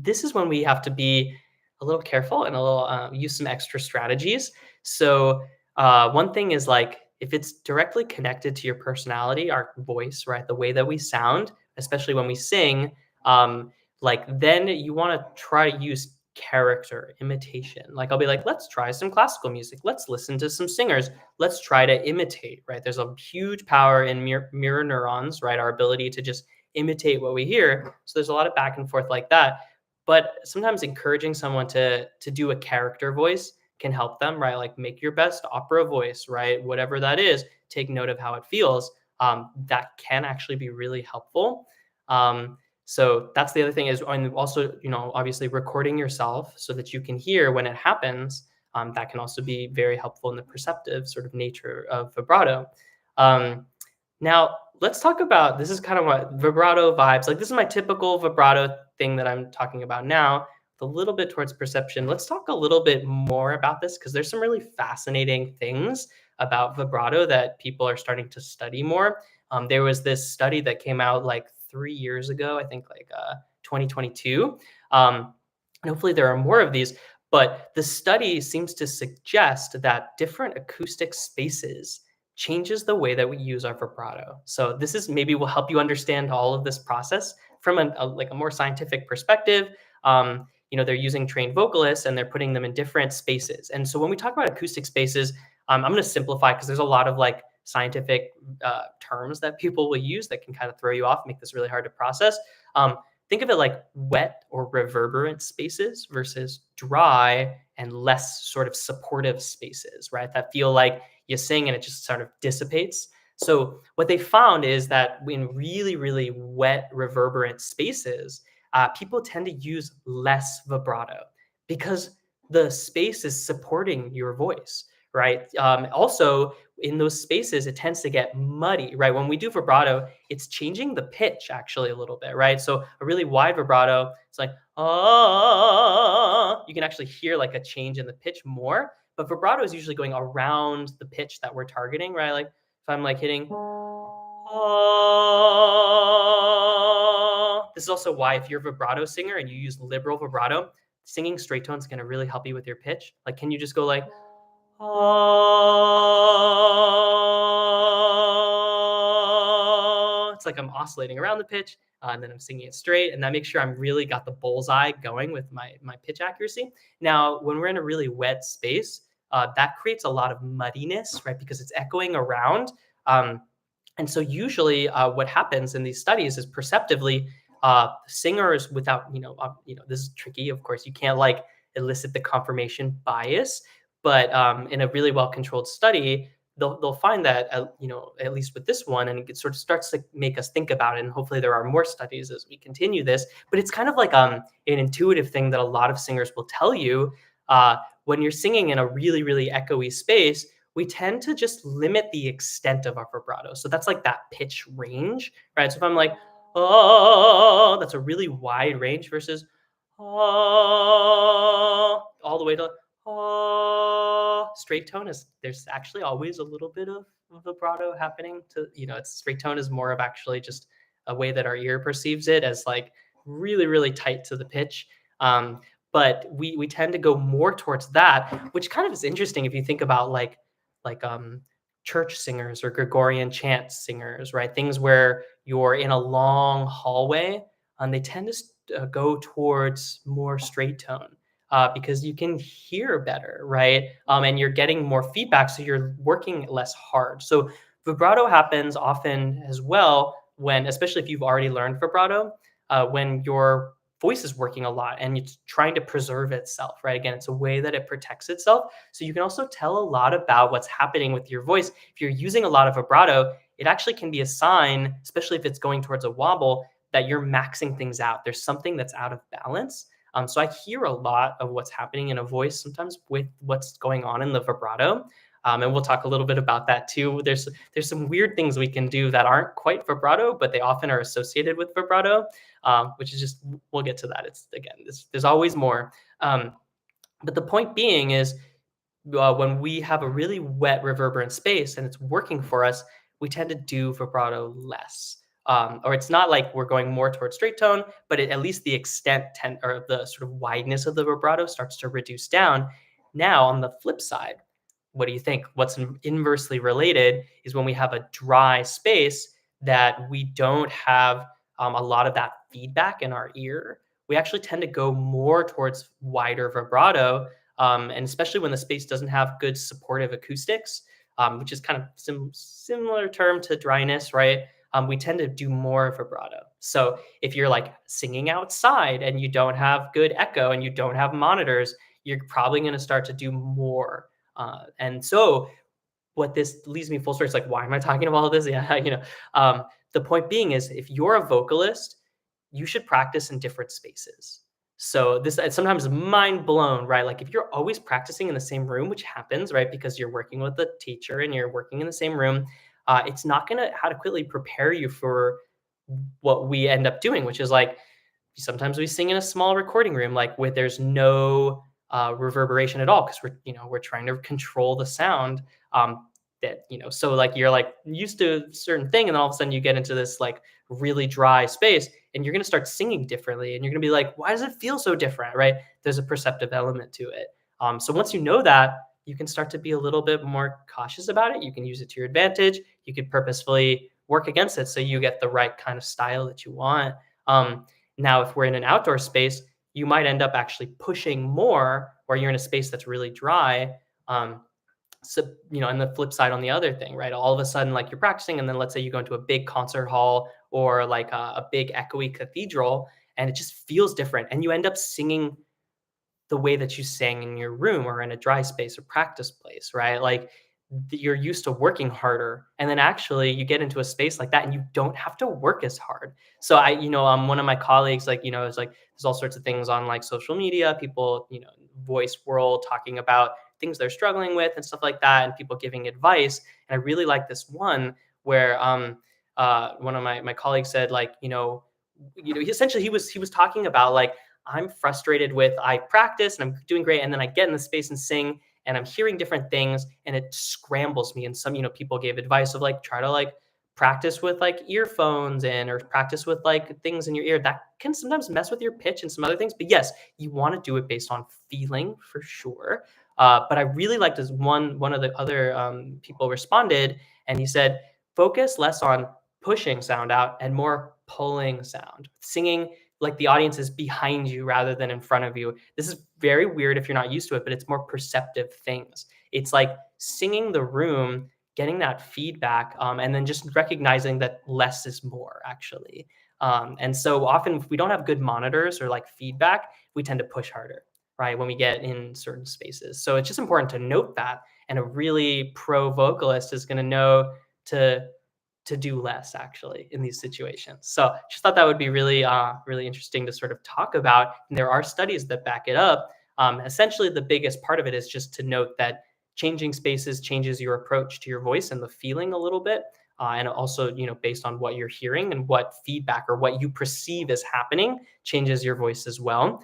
this is when we have to be a little careful and a little use some extra strategies. So one thing is like if it's directly connected to your personality, our voice, right, the way that we sound, especially when we sing, like then you want to try to use character imitation. Like I'll be like, let's try some classical music. Let's listen to some singers. Let's try to imitate, right? There's a huge power in mirror neurons, right? Our ability to just imitate what we hear. So there's a lot of back and forth like that. But sometimes encouraging someone to do a character voice can help them, right? Like make your best opera voice, right? Whatever that is, take note of how it feels. That can actually be really helpful. So that's the other thing is, and also, obviously recording yourself so that you can hear when it happens. That can also be very helpful in the perceptive sort of nature of vibrato. Um, Now, let's talk about this is kind of what vibrato vibes. Like this is my typical vibrato thing that I'm talking about now, with a little bit towards perception. Let's talk a little bit more about this because there's some really fascinating things about vibrato that people are starting to study more. There was this study that came out like 3 years ago, I think like 2022. And hopefully there are more of these, but the study seems to suggest that different acoustic spaces changes the way that we use our vibrato. So this is maybe will help you understand all of this process from like a more scientific perspective. They're using trained vocalists and they're putting them in different spaces. And so when we talk about acoustic spaces, I'm going to simplify because there's a lot of like scientific terms that people will use that can kind of throw you off, make this really hard to process. Um, think of it like wet or reverberant spaces versus dry and less sort of supportive spaces, right? That feel like you sing and it just sort of dissipates. So what they found is that in really, really wet, reverberant spaces, people tend to use less vibrato because the space is supporting your voice, right? Also, in those spaces, it tends to get muddy, right? When we do vibrato, it's changing the pitch actually a little bit, right? So a really wide vibrato, it's like, you can actually hear like a change in the pitch more, but vibrato is usually going around the pitch that we're targeting, right? Like if I'm like hitting, this is also why if you're a vibrato singer and you use liberal vibrato, singing straight tones is going to really help you with your pitch. Like, can you just go like, it's like I'm oscillating around the pitch, and then I'm singing it straight, and that makes sure I'm really got the bullseye going with my pitch accuracy. Now, when we're in a really wet space, that creates a lot of muddiness, right? Because it's echoing around. Um, and so usually, what happens in these studies is perceptively, singers without, this is tricky. Of course, you can't like elicit the confirmation bias, but in a really well controlled study, they'll find that at least with this one, and it sort of starts to make us think about it. And hopefully, there are more studies as we continue this. But it's kind of like an intuitive thing that a lot of singers will tell you when you're singing in a really really echoey space. We tend to just limit the extent of our vibrato. So that's like that pitch range, right? So if I'm like, oh, that's a really wide range versus oh, all the way to oh, straight tone is there's actually always a little bit of vibrato happening to, it's straight tone is more of actually just a way that our ear perceives it as like really, really tight to the pitch. But we tend to go more towards that, which kind of is interesting if you think about like church singers or Gregorian chant singers, right? Things where you're in a long hallway, and they tend to go towards more straight tone because you can hear better, right? And you're getting more feedback, so you're working less hard. So vibrato happens often as well when, especially if you've already learned vibrato, when your voice is working a lot and it's trying to preserve itself, right? Again, it's a way that it protects itself. So you can also tell a lot about what's happening with your voice. If you're using a lot of vibrato, it actually can be a sign, especially if it's going towards a wobble, that you're maxing things out. There's something that's out of balance. So I hear a lot of what's happening in a voice sometimes with what's going on in the vibrato. And we'll talk a little bit about that too. There's some weird things we can do that aren't quite vibrato, but they often are associated with vibrato, which is just we'll get to that. It's again, there's always more. But the point being is when we have a really wet reverberant space and it's working for us, we tend to do vibrato less. Or it's not like we're going more towards straight tone, but at least the extent or the sort of wideness of the vibrato starts to reduce down. Now, on the flip side, what do you think? What's inversely related is when we have a dry space that we don't have a lot of that feedback in our ear. We actually tend to go more towards wider vibrato, and especially when the space doesn't have good supportive acoustics, which is kind of similar term to dryness, right? We tend to do more vibrato. So if you're like singing outside and you don't have good echo and you don't have monitors, you're probably going to start to do more. And so what this leads me full circle. It's like, why am I talking about all this? Yeah, the point being is if you're a vocalist, you should practice in different spaces. So this it's sometimes mind blown, right? Like if you're always practicing in the same room, which happens, right? Because you're working with a teacher and you're working in the same room, it's not going to adequately prepare you for what we end up doing, which is like sometimes we sing in a small recording room, like with there's no reverberation at all because we're trying to control the sound. So like you're like used to a certain thing, and then all of a sudden you get into this like really dry space, and you're gonna start singing differently, and you're gonna be like, why does it feel so different, right? There's a perceptive element to it. So once you know that, you can start to be a little bit more cautious about it. You can use it to your advantage. You could purposefully work against it so you get the right kind of style that you want. Now, if we're in an outdoor space, you might end up actually pushing more, or you're in a space that's really dry. Um, and the flip side on the other thing, right? All of a sudden, like you're practicing, and then let's say you go into a big concert hall or like a big echoey cathedral, and it just feels different, and you end up singing the way that you sang in your room or in a dry space or practice place, right? Like you're used to working harder, and then actually you get into a space like that and you don't have to work as hard. So one of my colleagues, like, is like, there's all sorts of things on like social media, people, voice world talking about things they're struggling with and stuff like that, and people giving advice. And I really like this one where one of my colleagues said, like, he was talking about like, I'm frustrated with I practice and I'm doing great, and then I get in the space and sing, and I'm hearing different things, and it scrambles me. And some, people gave advice of like try to like practice with like earphones in, or practice with like things in your ear that can sometimes mess with your pitch and some other things. But yes, you want to do it based on feeling for sure. But I really liked this one of the other people responded, and he said focus less on pushing sound out and more pulling sound, singing like the audience is behind you rather than in front of you. This is very weird if you're not used to it, but it's more perceptive things. It's like singing the room, getting that feedback, and then just recognizing that less is more actually. And so often if we don't have good monitors or like feedback, we tend to push harder, right? When we get in certain spaces. So it's just important to note that. And a really pro vocalist is going to know to do less actually in these situations. So just thought that would be really, really interesting to sort of talk about. And there are studies that back it up. Essentially, the biggest part of it is just to note that changing spaces changes your approach to your voice and the feeling a little bit. And also, based on what you're hearing and what feedback or what you perceive as happening changes your voice as well.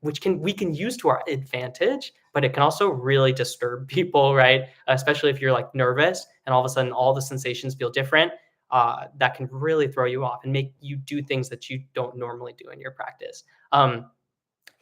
Which we can use to our advantage, but it can also really disturb people, right? Especially if you're like nervous and all of a sudden all the sensations feel different. That can really throw you off and make you do things that you don't normally do in your practice.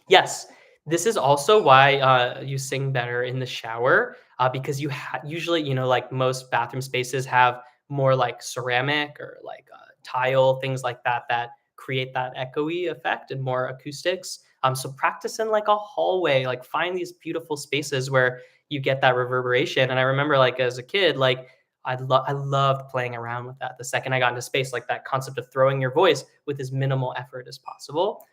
Yes, this is also why you sing better in the shower, because usually, like most bathroom spaces have more like ceramic or like tile, things like that, that create that echoey effect and more acoustics. So practice in like a hallway, like find these beautiful spaces where you get that reverberation. And I remember like as a kid, like I loved playing around with that. The second I got into space, like that concept of throwing your voice with as minimal effort as possible.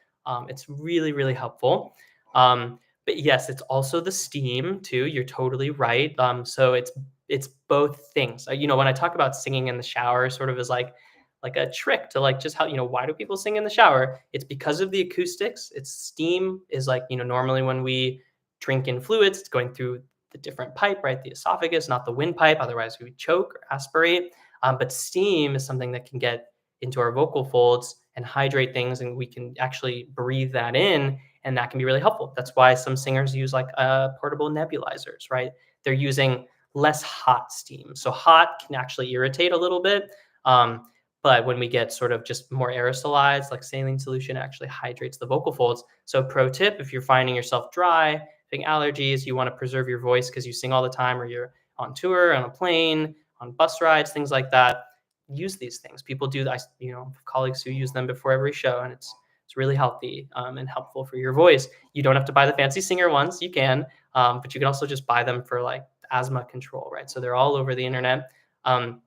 It's really, really helpful. But yes, it's also the steam too. You're totally right. So it's both things. When I talk about singing in the shower, sort of as like a trick to like just how why do people sing in the shower? It's because of the acoustics. It's steam is like normally when we drink in fluids, it's going through the different pipe, right? The esophagus, not the windpipe. Otherwise, we would choke or aspirate. But steam is something that can get into our vocal folds and hydrate things, and we can actually breathe that in, and that can be really helpful. That's why some singers use like portable nebulizers, right? They're using less hot steam. So hot can actually irritate a little bit, but when we get sort of just more aerosolized, like saline solution, it actually hydrates the vocal folds. So pro tip, if you're finding yourself dry, having allergies, you want to preserve your voice because you sing all the time, or you're on tour, on a plane, on bus rides, things like that, use these things. People do, colleagues who use them before every show, and it's really healthy and helpful for your voice. You don't have to buy the fancy singer ones. You can, but you can also just buy them for like asthma control, right? So they're all over the internet. The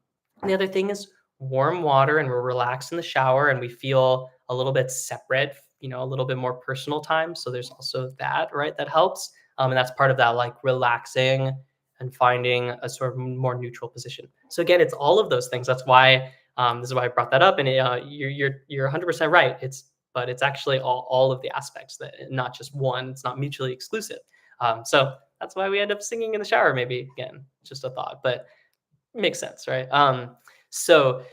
other thing is warm water, and we're relaxed in the shower, and we feel a little bit separate, a little bit more personal time. So there's also that, right? That helps. And that's part of that, like relaxing and finding a sort of more neutral position. So again, it's all of those things. That's why this is why I brought that up. And you're 100% right. It's but it's actually all of the aspects that not just one. It's not mutually exclusive. So that's why we end up singing in the shower. Maybe again, just a thought, but makes sense, right? So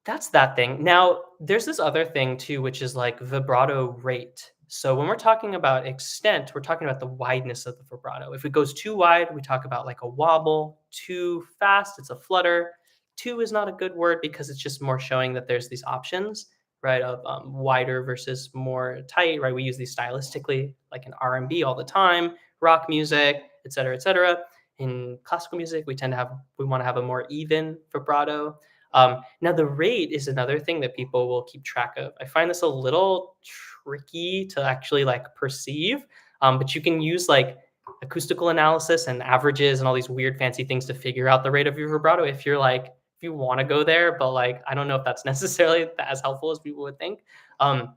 that's that thing. Now, there's this other thing too, which is like vibrato rate. So when we're talking about extent, we're talking about the wideness of the vibrato. If it goes too wide, we talk about like a wobble. Too fast, it's a flutter. Too is not a good word because it's just more showing that there's these options, right? Of wider versus more tight, right? We use these stylistically, like in R&B all the time, rock music, et cetera, et cetera. In classical music, we want to have a more even vibrato. Now, the rate is another thing that people will keep track of. I find this a little tricky to actually like perceive, but you can use like acoustical analysis and averages and all these weird fancy things to figure out the rate of your vibrato if you're like, if you want to go there, but like, I don't know if that's necessarily as helpful as people would think. Um,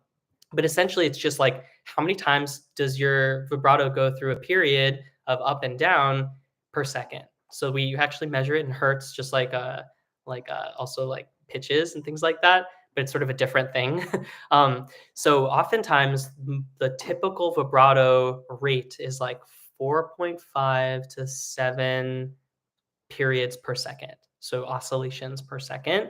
but essentially, it's just like how many times does your vibrato go through a period of up and down per second? So we actually measure it in hertz, just like also like pitches and things like that. But it's sort of a different thing. So oftentimes the typical vibrato rate is like 4.5 to 7 periods per second. So oscillations per second.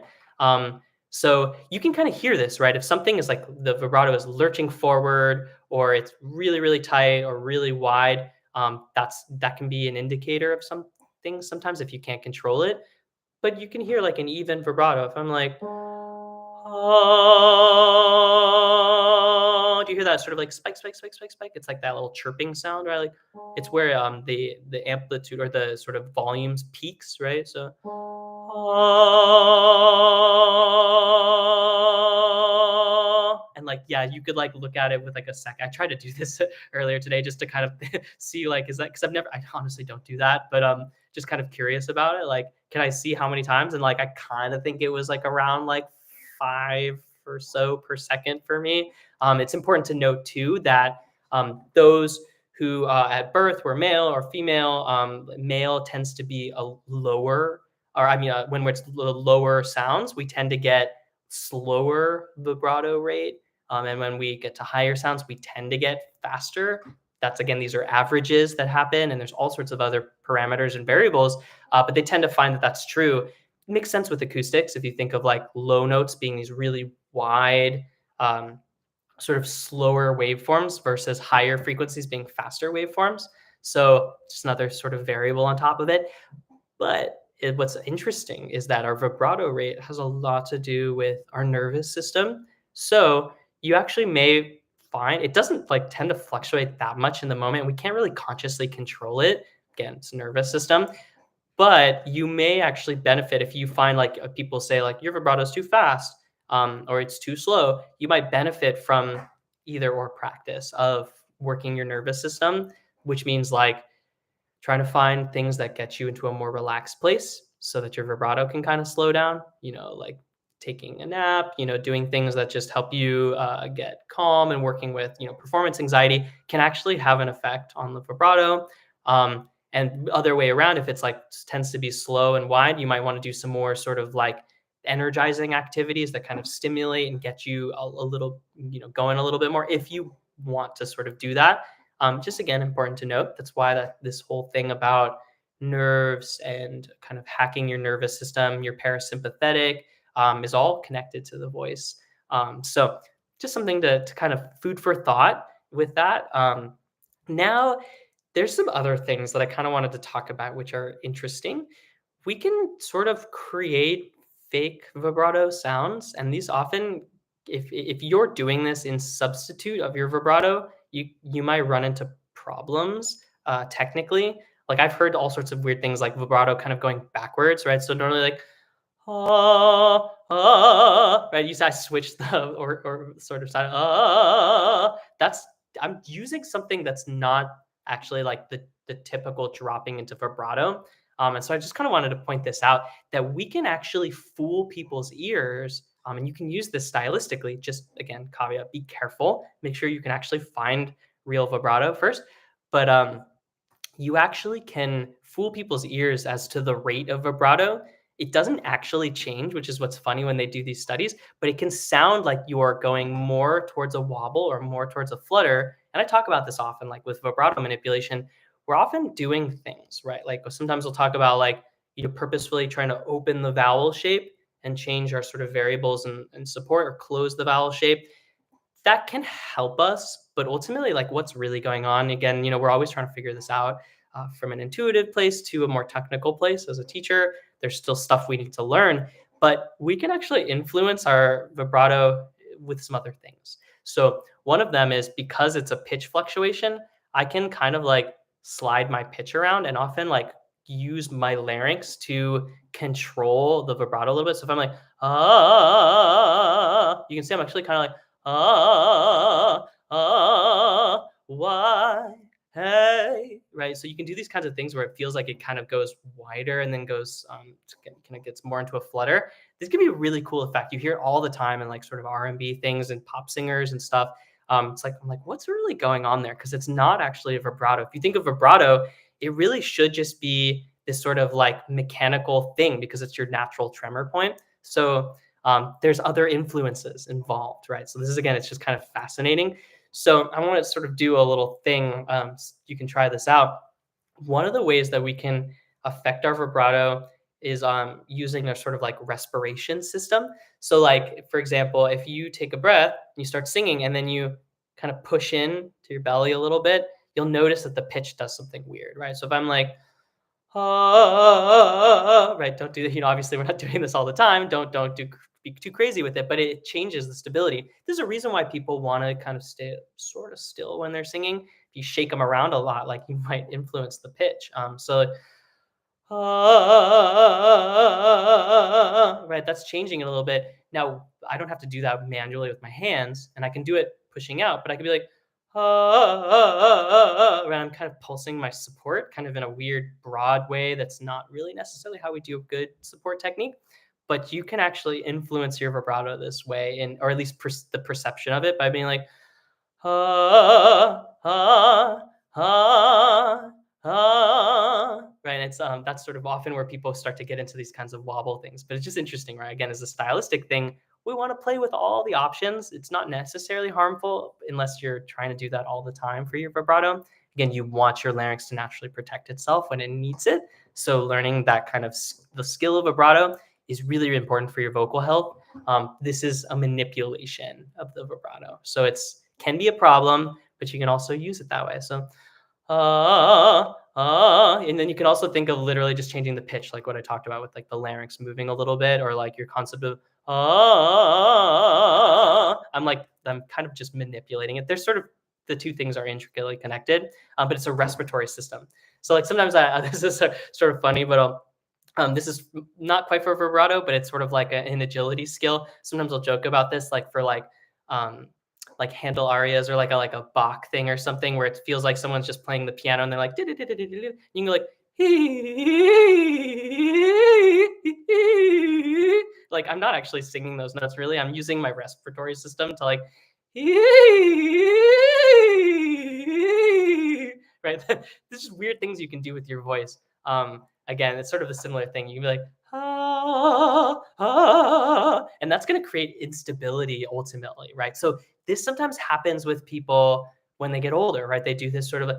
So you can kind of hear this, right? If something is like the vibrato is lurching forward, or it's really, really tight or really wide, that can be an indicator of some things sometimes if you can't control it. But you can hear like an even vibrato. If I'm like, oh, do you hear that sort of like spike, spike, spike, spike, spike? It's like that little chirping sound, right? Like it's where the amplitude or the sort of volumes peaks, right? So and like yeah, you could like look at it with like a sec. I tried to do this earlier today just to kind of see like is that because I honestly don't do that, but just kind of curious about it. Like, can I see how many times? And like I kind of think it was like around like 5 or so per second for me. It's important to note too that those who at birth were male or female, male tends to be a lower, or I mean, when it's lower sounds, we tend to get slower vibrato rate. And when we get to higher sounds, we tend to get faster. That's again, these are averages that happen, and there's all sorts of other parameters and variables, but they tend to find that that's true. It makes sense with acoustics if you think of like low notes being these really wide, sort of slower waveforms versus higher frequencies being faster waveforms. So just another sort of variable on top of it. But what's interesting is that our vibrato rate has a lot to do with our nervous system. So you actually may find it doesn't like tend to fluctuate that much in the moment. We can't really consciously control it. Again, it's nervous system. But you may actually benefit if you find like people say like your vibrato is too fast, or it's too slow. You might benefit from either or practice of working your nervous system, which means like trying to find things that get you into a more relaxed place so that your vibrato can kind of slow down, like taking a nap, doing things that just help you get calm, and working with, performance anxiety can actually have an effect on the vibrato. And other way around, if it's like tends to be slow and wide, you might want to do some more sort of like energizing activities that kind of stimulate and get you a little, going a little bit more if you want to sort of do that. Just again, important to note. That's why this whole thing about nerves and kind of hacking your nervous system, your parasympathetic, is all connected to the voice. So just something to kind of food for thought with that. Now, there's some other things that I kind of wanted to talk about, which are interesting. We can sort of create fake vibrato sounds, and these often, if you're doing this in substitute of your vibrato, you might run into problems technically. Like I've heard all sorts of weird things like vibrato kind of going backwards, right? So normally like right? I switch the or sort of side. That's I'm using something that's not actually like the typical dropping into vibrato. And so I just kind of wanted to point this out that we can actually fool people's ears. And you can use this stylistically. Just again, caveat: be careful. Make sure you can actually find real vibrato first. But you actually can fool people's ears as to the rate of vibrato it doesn't actually change, which is what's funny when they do these studies, but it can sound like you are going more towards a wobble or more towards a flutter. And I talk about this often, like with vibrato manipulation, we're often doing things, right? Like sometimes we'll talk about like, purposefully trying to open the vowel shape and change our sort of variables and support, or close the vowel shape. That can help us, but ultimately, like, what's really going on? Again, we're always trying to figure this out from an intuitive place to a more technical place. As a teacher, there's still stuff we need to learn, but we can actually influence our vibrato with some other things. So one of them is, because it's a pitch fluctuation, I can kind of like slide my pitch around and often like use my larynx to control the vibrato a little bit. So if I'm like, ah, you can see I'm actually kind of like, why, hey, right? So you can do these kinds of things where it feels like it kind of goes wider and then goes, kind of gets more into a flutter. This can be a really cool effect. You hear it all the time in like sort of R&B things and pop singers and stuff. It's like, I'm like, what's really going on there? Because it's not actually a vibrato. If you think of vibrato, it really should just be this sort of like mechanical thing because it's your natural tremor point. So there's other influences involved, right? So this is, again, it's just kind of fascinating. So I want to sort of do a little thing. You can try this out. One of the ways that we can affect our vibrato is using a sort of like respiration system. So like, for example, if you take a breath, you start singing, and then you kind of push in to your belly a little bit, you'll notice that the pitch does something weird, right? So if I'm like, right, don't do that. Obviously we're not doing this all the time. Don't be too crazy with it, but it changes the stability. There's a reason why people want to kind of stay sort of still when they're singing. If you shake them around a lot, like, you might influence the pitch. Right, that's changing it a little bit. Now, I don't have to do that manually with my hands, and I can do it pushing out, but I can be like, right, I'm kind of pulsing my support kind of in a weird, broad way that's not really necessarily how we do a good support technique. But you can actually influence your vibrato this way, or at least the perception of it, by being like, ah, ah, ah, right. It's that's sort of often where people start to get into these kinds of wobble things. But it's just interesting, right? Again, as a stylistic thing, we want to play with all the options. It's not necessarily harmful unless you're trying to do that all the time for your vibrato. Again, you want your larynx to naturally protect itself when it needs it. So learning that kind of the skill of vibrato is really, really important for your vocal health. This is a manipulation of the vibrato, so it's can be a problem, but you can also use it that way. So and then you can also think of literally just changing the pitch, like what I talked about with like the larynx moving a little bit, or like your concept of I'm kind of just manipulating it. There's sort of the two things are intricately connected, but it's a respiratory system. So like sometimes this is sort of funny, but this is not quite for vibrato, but it's sort of like an agility skill. Sometimes I'll joke about this, like for like Handel arias, or like a Bach thing or something, where it feels like someone's just playing the piano and they're like, you can go like, like, I'm not actually singing those notes really. I'm using my respiratory system to like, right? There's just weird things you can do with your voice. Again, it's sort of a similar thing. You can be like, and that's going to create instability ultimately, right? So this sometimes happens with people when they get older, right? They do this sort of like,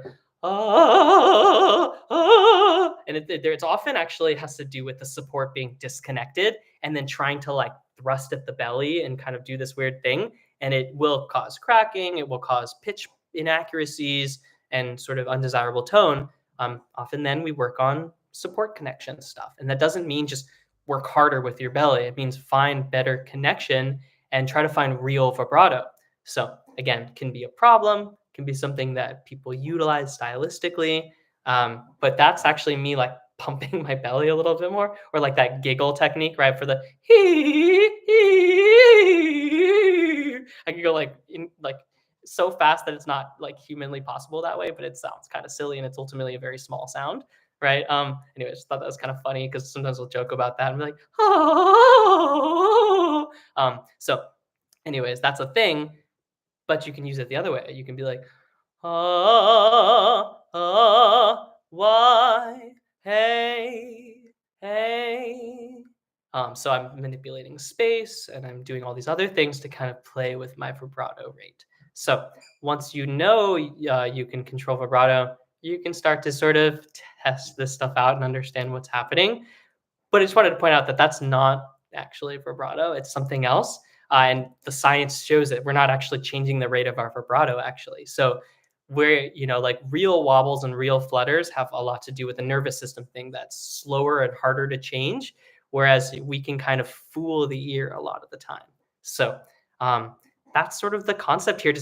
and it's often actually has to do with the support being disconnected, and then trying to like thrust at the belly and kind of do this weird thing. And it will cause cracking, it will cause pitch inaccuracies and sort of undesirable tone. Often then we work on support connection stuff. And that doesn't mean just work harder with your belly. It means find better connection and try to find real vibrato. So again, can be a problem, can be something that people utilize stylistically. But that's actually me like pumping my belly a little bit more, or like that giggle technique, right? For the I can go like like so fast that it's not like humanly possible that way, but it sounds kind of silly, and it's ultimately a very small sound, right? Anyways, just thought that was kind of funny because sometimes we'll joke about that and be like, oh. So anyways, that's a thing, but you can use it the other way. You can be like, why, hey, hey, So I'm manipulating space and I'm doing all these other things to kind of play with my vibrato rate. So once you know you can control vibrato, you can start to sort of test this stuff out and understand what's happening. But I just wanted to point out that that's not actually vibrato. It's something else. And the science shows it. We're not actually changing the rate of our vibrato, actually. So we're, like real wobbles and real flutters have a lot to do with the nervous system thing that's slower and harder to change. Whereas we can kind of fool the ear a lot of the time. So um, that's sort of the concept here.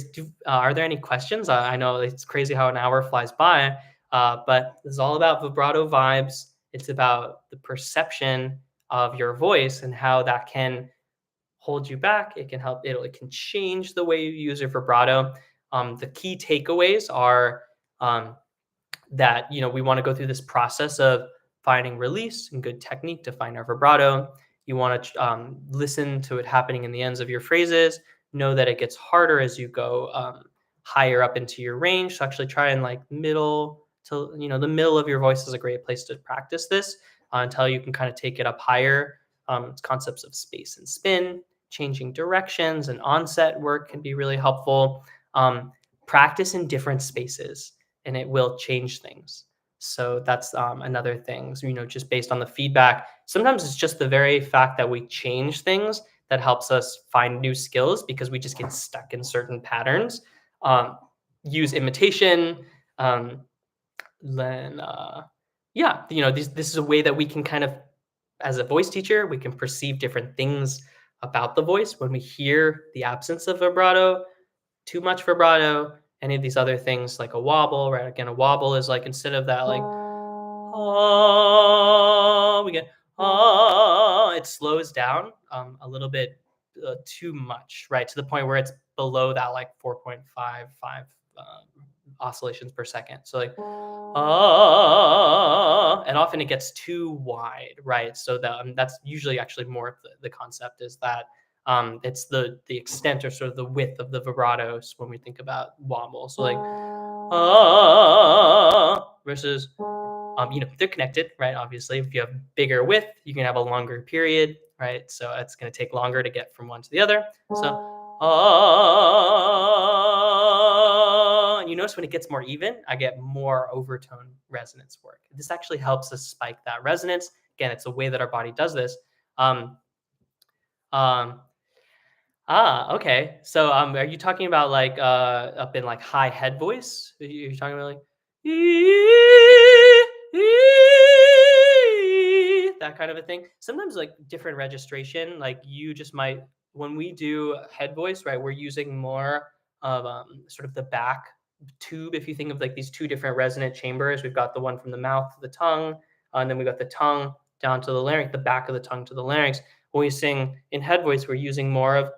Are there any questions? I know it's crazy how an hour flies by, but this is all about vibrato vibes. It's about the perception of your voice and how that can hold you back. It can help. It can change the way you use your vibrato. The key takeaways are um, that we want to go through this process of finding release and good technique to find our vibrato. You want to listen to it happening in the ends of your phrases. Know that it gets harder as you go higher up into your range. So actually try and like middle to the middle of your voice is a great place to practice this until you can kind of take it up higher. It's concepts of space and spin, changing directions, and onset work can be really helpful. Practice in different spaces and it will change things. So that's another thing. So, just based on the feedback, sometimes it's just the very fact that we change things that helps us find new skills because we just get stuck in certain patterns. Use imitation. Then, yeah, this is a way that we can kind of, as a voice teacher, we can perceive different things about the voice when we hear the absence of vibrato, too much vibrato, any of these other things like a wobble, right? Again, a wobble is like instead of that, like, oh, we get, oh, it slows down a little bit too much, right? To the point where it's below that like 4.55 oscillations per second. So like, and often it gets too wide, right? So that's usually actually more of the concept is that it's the extent or sort of the width of the vibratos when we think about wobble. So like versus they're connected, right? Obviously, if you have bigger width, you can have a longer period, right? So it's going to take longer to get from one to the other. So you notice when it gets more even, I get more overtone resonance work. This actually helps us spike that resonance. Again, it's a way that our body does this. Um, um, okay. So, are you talking about like up in like high head voice? You're talking about like that kind of a thing. Sometimes like different registration, like you just might when we do head voice, right? We're using more of sort of the back tube. If you think of like these two different resonant chambers, we've got the one from the mouth to the tongue, and then we got the tongue down to the larynx, the back of the tongue to the larynx. When we sing in head voice, we're using more of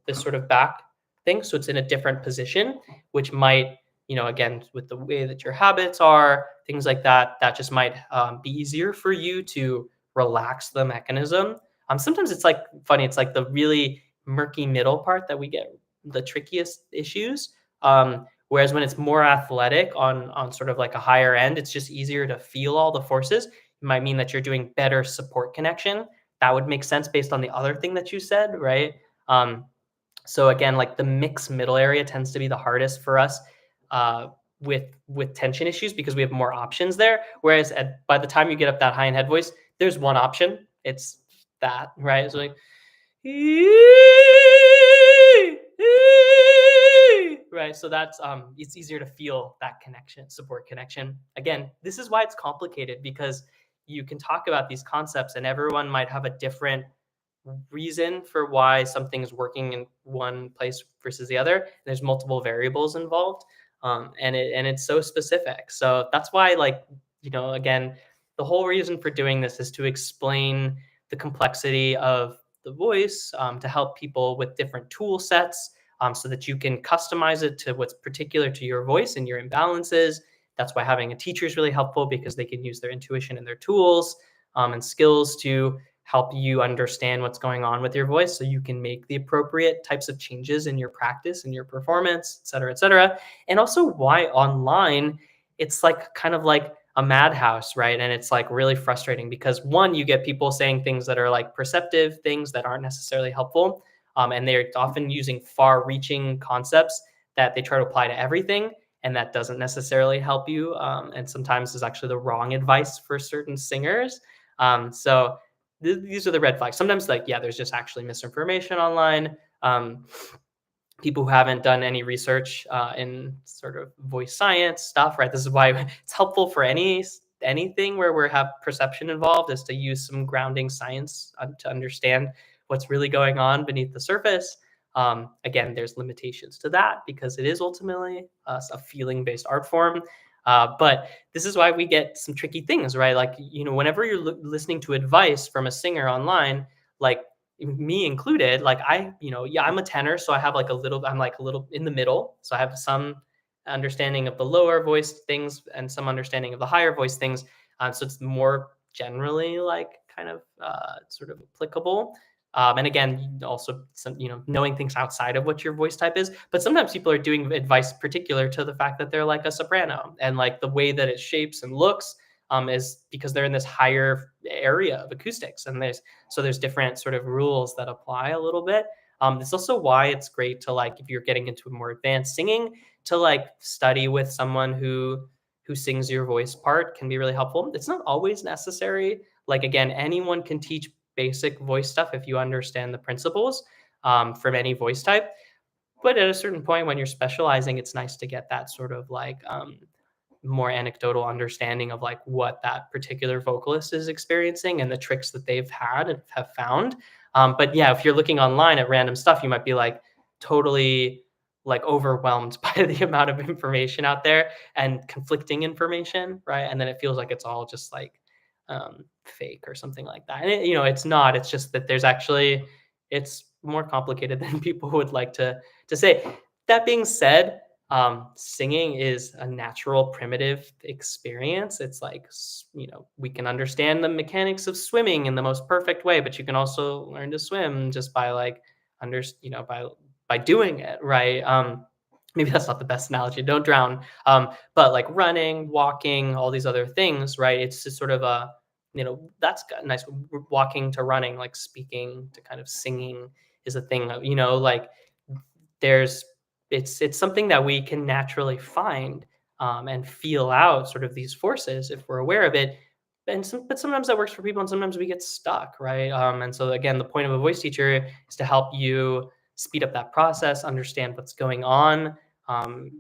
this sort of back thing. So it's in a different position, which might, again, with the way that your habits are, things like that, that just might be easier for you to relax the mechanism. Sometimes it's like funny. It's like the really murky middle part that we get the trickiest issues. Whereas when it's more athletic on sort of like a higher end, it's just easier to feel all the forces. It might mean that you're doing better support connection. That would make sense based on the other thing that you said, right? So again, like the mixed middle area tends to be the hardest for us with tension issues because we have more options there. Whereas by the time you get up that high in head voice, there's one option. It's that, right? It's like, right. So that's it's easier to feel that connection, support connection. Again, this is why it's complicated because you can talk about these concepts and everyone might have a different reason for why something's working in one place versus the other. There's multiple variables involved, and it's so specific. So that's why, like, again, the whole reason for doing this is to explain the complexity of the voice, to help people with different tool sets, so that you can customize it to what's particular to your voice and your imbalances. That's why having a teacher is really helpful because they can use their intuition and their tools and skills to help you understand what's going on with your voice so you can make the appropriate types of changes in your practice and your performance, et cetera, et cetera. And also why online, it's like kind of like a madhouse, right? And it's like really frustrating because one, you get people saying things that are like perceptive things that aren't necessarily helpful. And they're often using far reaching concepts that they try to apply to everything. And that doesn't necessarily help you. And sometimes is actually the wrong advice for certain singers. These are the red flags. Sometimes, like, yeah, there's just actually misinformation online. People who haven't done any research in sort of voice science stuff, right? This is why it's helpful for anything where we have perception involved, is to use some grounding science to understand what's really going on beneath the surface. Again, there's limitations to that because it is ultimately a feeling-based art form. But this is why we get some tricky things, right? Like, whenever you're listening to advice from a singer online, like me included, like yeah, I'm a tenor, so I'm like a little in the middle. So I have some understanding of the lower voice things and some understanding of the higher voice things. So it's more generally like kind of sort of applicable. And again, also some, knowing things outside of what your voice type is. But sometimes people are doing advice particular to the fact that they're like a soprano, and like the way that it shapes and looks is because they're in this higher area of acoustics, and there's different sort of rules that apply a little bit. It's also why it's great to, like, if you're getting into more advanced singing, to like study with someone who sings your voice part can be really helpful. It's not always necessary. Like, again, anyone can teach basic voice stuff if you understand the principles from any voice type. But at a certain point, when you're specializing, it's nice to get that sort of like more anecdotal understanding of like what that particular vocalist is experiencing and the tricks that they've had and have found. But yeah, if you're looking online at random stuff, you might be like totally like overwhelmed by the amount of information out there and conflicting information, right? And then it feels like it's all just like fake or something like that. And it's not. It's just that it's more complicated than people would like to say. That being said, singing is a natural, primitive experience. It's like, we can understand the mechanics of swimming in the most perfect way, but you can also learn to swim just by like by doing it, right? Maybe that's not the best analogy. Don't drown. But like running, walking, all these other things, right? It's just sort of that's nice. Walking to running, like speaking to kind of singing is a thing. Like there's it's something that we can naturally find and feel out sort of these forces if we're aware of it. But sometimes that works for people, and sometimes we get stuck, right? And so again, the point of a voice teacher is to help you speed up that process, understand what's going on,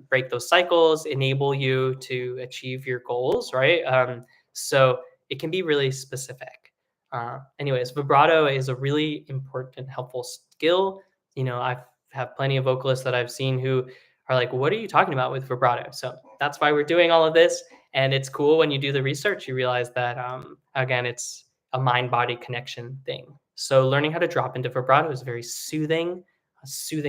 break those cycles, enable you to achieve your goals, right? So it can be really specific. Anyways, vibrato is a really important, helpful skill. I've have plenty of vocalists that I've seen who are like, "What are you talking about with vibrato?" So that's why we're doing all of this, and it's cool when you do the research, you realize that again, it's a mind-body connection thing. So learning how to drop into vibrato is very soothing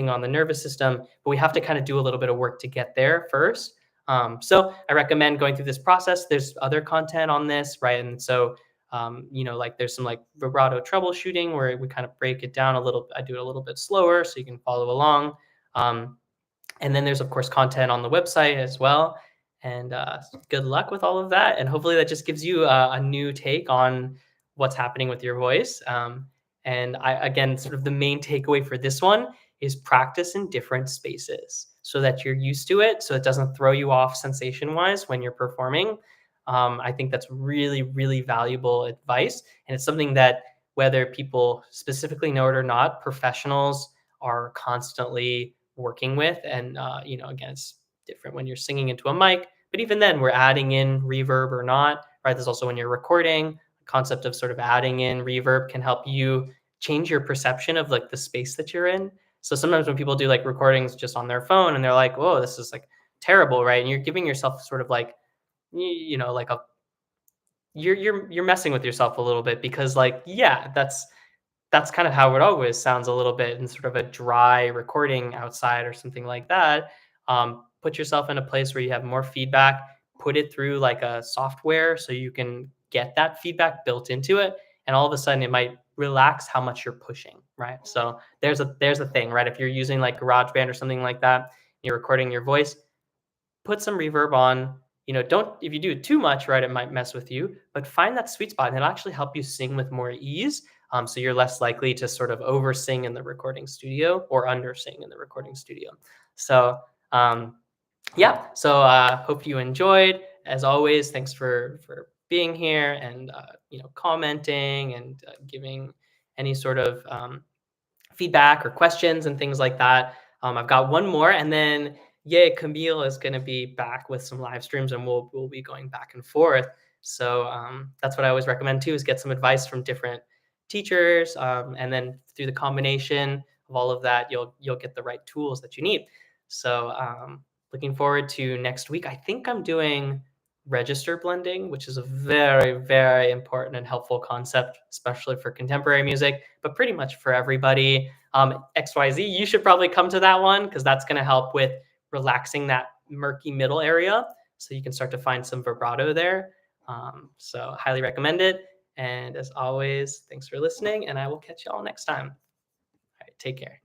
on the nervous system, but we have to kind of do a little bit of work to get there first. So I recommend going through this process. There's other content on this, right? And so like there's some like vibrato troubleshooting where we kind of break it down a little. I do it a little bit slower so you can follow along. And then there's of course content on the website as well. And good luck with all of that. And hopefully that just gives you a new take on what's happening with your voice. And again, sort of the main takeaway for this one is practice in different spaces so that you're used to it, so it doesn't throw you off sensation wise when you're performing. I think that's really, really valuable advice. And it's something that, whether people specifically know it or not, professionals are constantly working with. And, again, it's different when you're singing into a mic, but even then we're adding in reverb or not, right? There's also when you're recording, the concept of sort of adding in reverb can help you change your perception of like the space that you're in. So sometimes when people do like recordings just on their phone and they're like, whoa, this is like terrible, right? And you're giving yourself sort of like, like you're messing with yourself a little bit, because like, yeah, that's kind of how it always sounds a little bit in sort of a dry recording outside or something like that. Put yourself in a place where you have more feedback, put it through like a software so you can get that feedback built into it. And all of a sudden it might relax how much you're pushing, right? So there's a thing, right? If you're using like GarageBand or something like that, you're recording your voice, put some reverb on, don't, if you do it too much, right, it might mess with you, but find that sweet spot and it'll actually help you sing with more ease. So you're less likely to sort of over sing in the recording studio or under sing in the recording studio. So, um, yeah, so hope you enjoyed. As always, thanks for being here and commenting and giving any sort of feedback or questions and things like that. I've got one more, and then yay, Camille is going to be back with some live streams, and we'll be going back and forth. So that's what I always recommend too: is get some advice from different teachers, and then through the combination of all of that, you'll get the right tools that you need. So looking forward to next week. I think I'm doing register blending, which is a very, very important and helpful concept, especially for contemporary music, but pretty much for everybody. XYZ, you should probably come to that one because that's going to help with relaxing that murky middle area so you can start to find some vibrato there. So highly recommend it. And as always, thanks for listening, and I will catch you all next time. All right, take care.